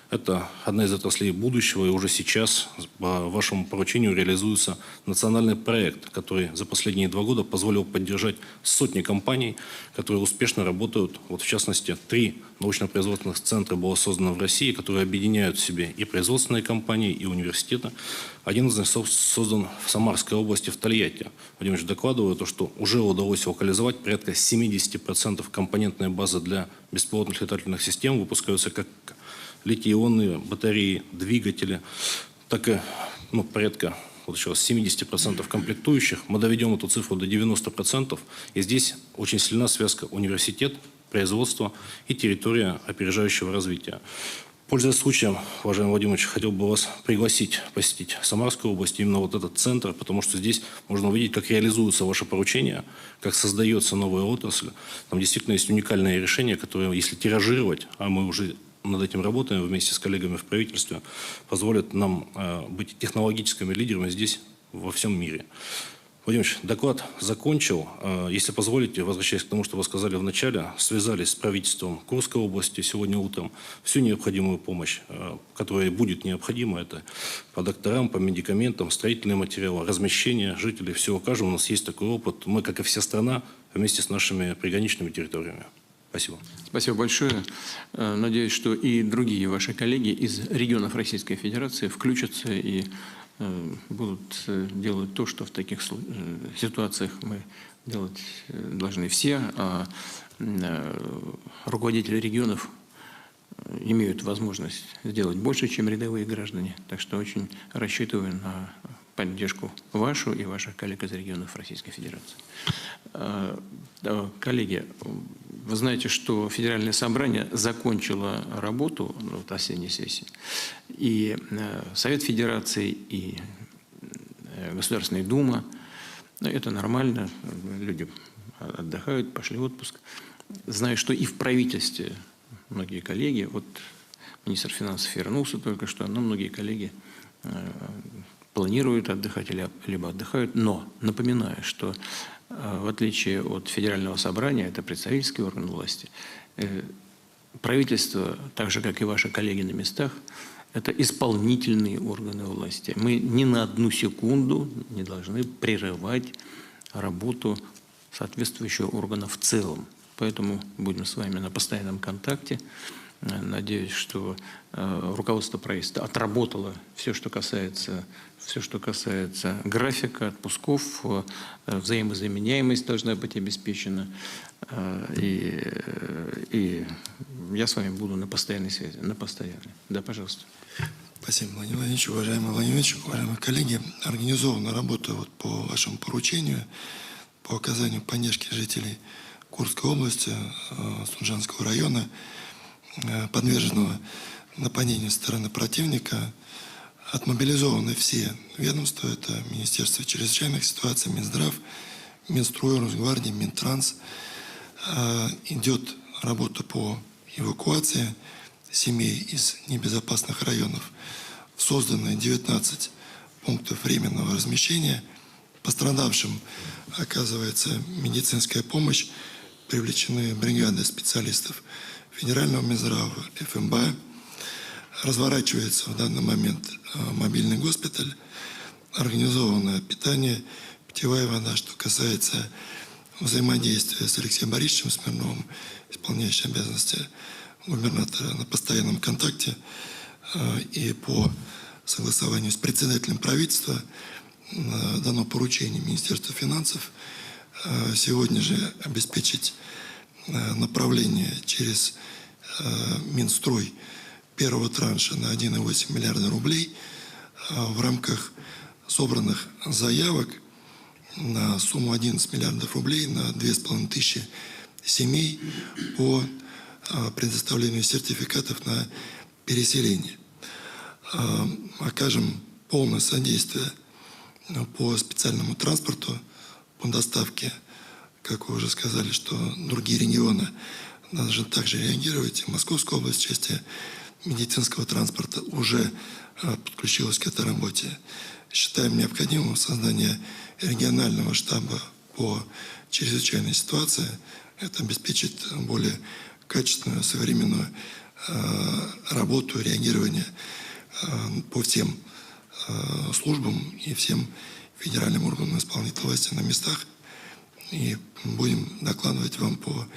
Speaker 16: Это одна из отраслей будущего, и уже сейчас по вашему поручению реализуется национальный проект, который за последние 2 года позволил поддержать сотни компаний, которые успешно работают. Вот в частности, 3 научно-производственных центра было создано в России, которые объединяют в себе и производственные компании, и университеты. Один из них создан в Самарской области, в Тольятти. Владимир Ильич, докладываю, то, что уже удалось локализовать порядка 70% компонентной базы для беспилотных летательных систем. Выпускаются как литий-ионные батареи, двигатели, так и порядка вот еще 70% комплектующих. Мы доведем эту цифру до 90%. И здесь очень сильна связка университет, производство и территория опережающего развития. Пользуясь случаем, уважаемый Владимир Ильич, хотел бы вас пригласить посетить Самарскую область, именно вот этот центр, потому что здесь можно увидеть, как реализуются ваши поручения, как создается новая отрасль. Там действительно есть уникальные решения, которые, если тиражировать, а мы уже над этим работаем вместе с коллегами в правительстве, позволят нам быть технологическими лидерами здесь, во всем мире. Владимир Ильич, доклад закончил. Если позволите, возвращаясь к тому, что вы сказали в начале, связались с правительством Курской области сегодня утром. Всю необходимую помощь, которая будет необходима, это по докторам, по медикаментам, строительные материалы, размещение жителей, всего каждого. У нас есть такой опыт. Мы, как и вся страна, вместе с нашими приграничными территориями. Спасибо.
Speaker 1: Спасибо большое. Надеюсь, что и другие ваши коллеги из регионов Российской Федерации включатся и будут делать то, что в таких ситуациях мы делать должны все, а руководители регионов имеют возможность сделать больше, чем рядовые граждане. Так что очень рассчитываю на поддержку вашу и ваших коллег из регионов Российской Федерации. Коллеги, вы знаете, что Федеральное собрание закончило работу в осенней сессии, и Совет Федерации, и Государственная Дума, это нормально, люди отдыхают, пошли в отпуск. Знаю, что и в правительстве многие коллеги, вот министр финансов вернулся только что, но многие коллеги планируют отдыхать, либо отдыхают. Но напоминаю, что в отличие от Федерального собрания, это представительский орган власти, правительство, так же, как и ваши коллеги на местах, это исполнительные органы власти. Мы ни на одну секунду не должны прерывать работу соответствующего органа в целом. Поэтому будем с вами на постоянном контакте. Надеюсь, что руководство правительства отработало все, что касается графика, отпусков, взаимозаменяемость должна быть обеспечена. И я с вами буду на постоянной связи, на постоянной. Да, пожалуйста.
Speaker 17: Спасибо, Владимир Владимирович. Уважаемый Владимир Владимирович, уважаемые коллеги, организована работа по вашему поручению, по оказанию поддержки жителей Курской области, Сунжанского района, подверженного нападению со стороны противника. Отмобилизованы все ведомства, это Министерство чрезвычайных ситуаций, Минздрав, Минстрой, Росгвардия, Минтранс. Идет работа по эвакуации семей из небезопасных районов. Созданы 19 пунктов временного размещения. Пострадавшим оказывается медицинская помощь. Привлечены бригады специалистов Федерального Минздрава, ФМБА. Разворачивается в данный момент мобильный госпиталь, организованное питание, питьевая вода. Что касается взаимодействия с Алексеем Борисовичем Смирновым, исполняющим обязанности губернатора, на постоянном контакте, и по согласованию с председателем правительства дано поручение Министерству финансов сегодня же обеспечить направление через Минстрой первого транша на 1,8 миллиарда рублей в рамках собранных заявок на сумму 11 миллиардов рублей на 2500 семей по предоставлению сертификатов на переселение. Окажем полное содействие по специальному транспорту, по доставке, как вы уже сказали, что другие регионы должны также реагировать. Московская область в части медицинского транспорта уже подключилась к этой работе. считаем необходимым создание регионального штаба по чрезвычайной ситуации. Это обеспечит более качественную, современную работу, реагирование по всем службам и всем федеральным органам исполнительной власти на местах. И будем докладывать вам по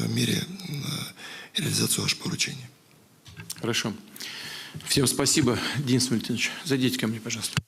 Speaker 17: мере реализации ваших поручений.
Speaker 1: Хорошо. Всем спасибо. Денис Валентинович, зайдите ко мне, пожалуйста.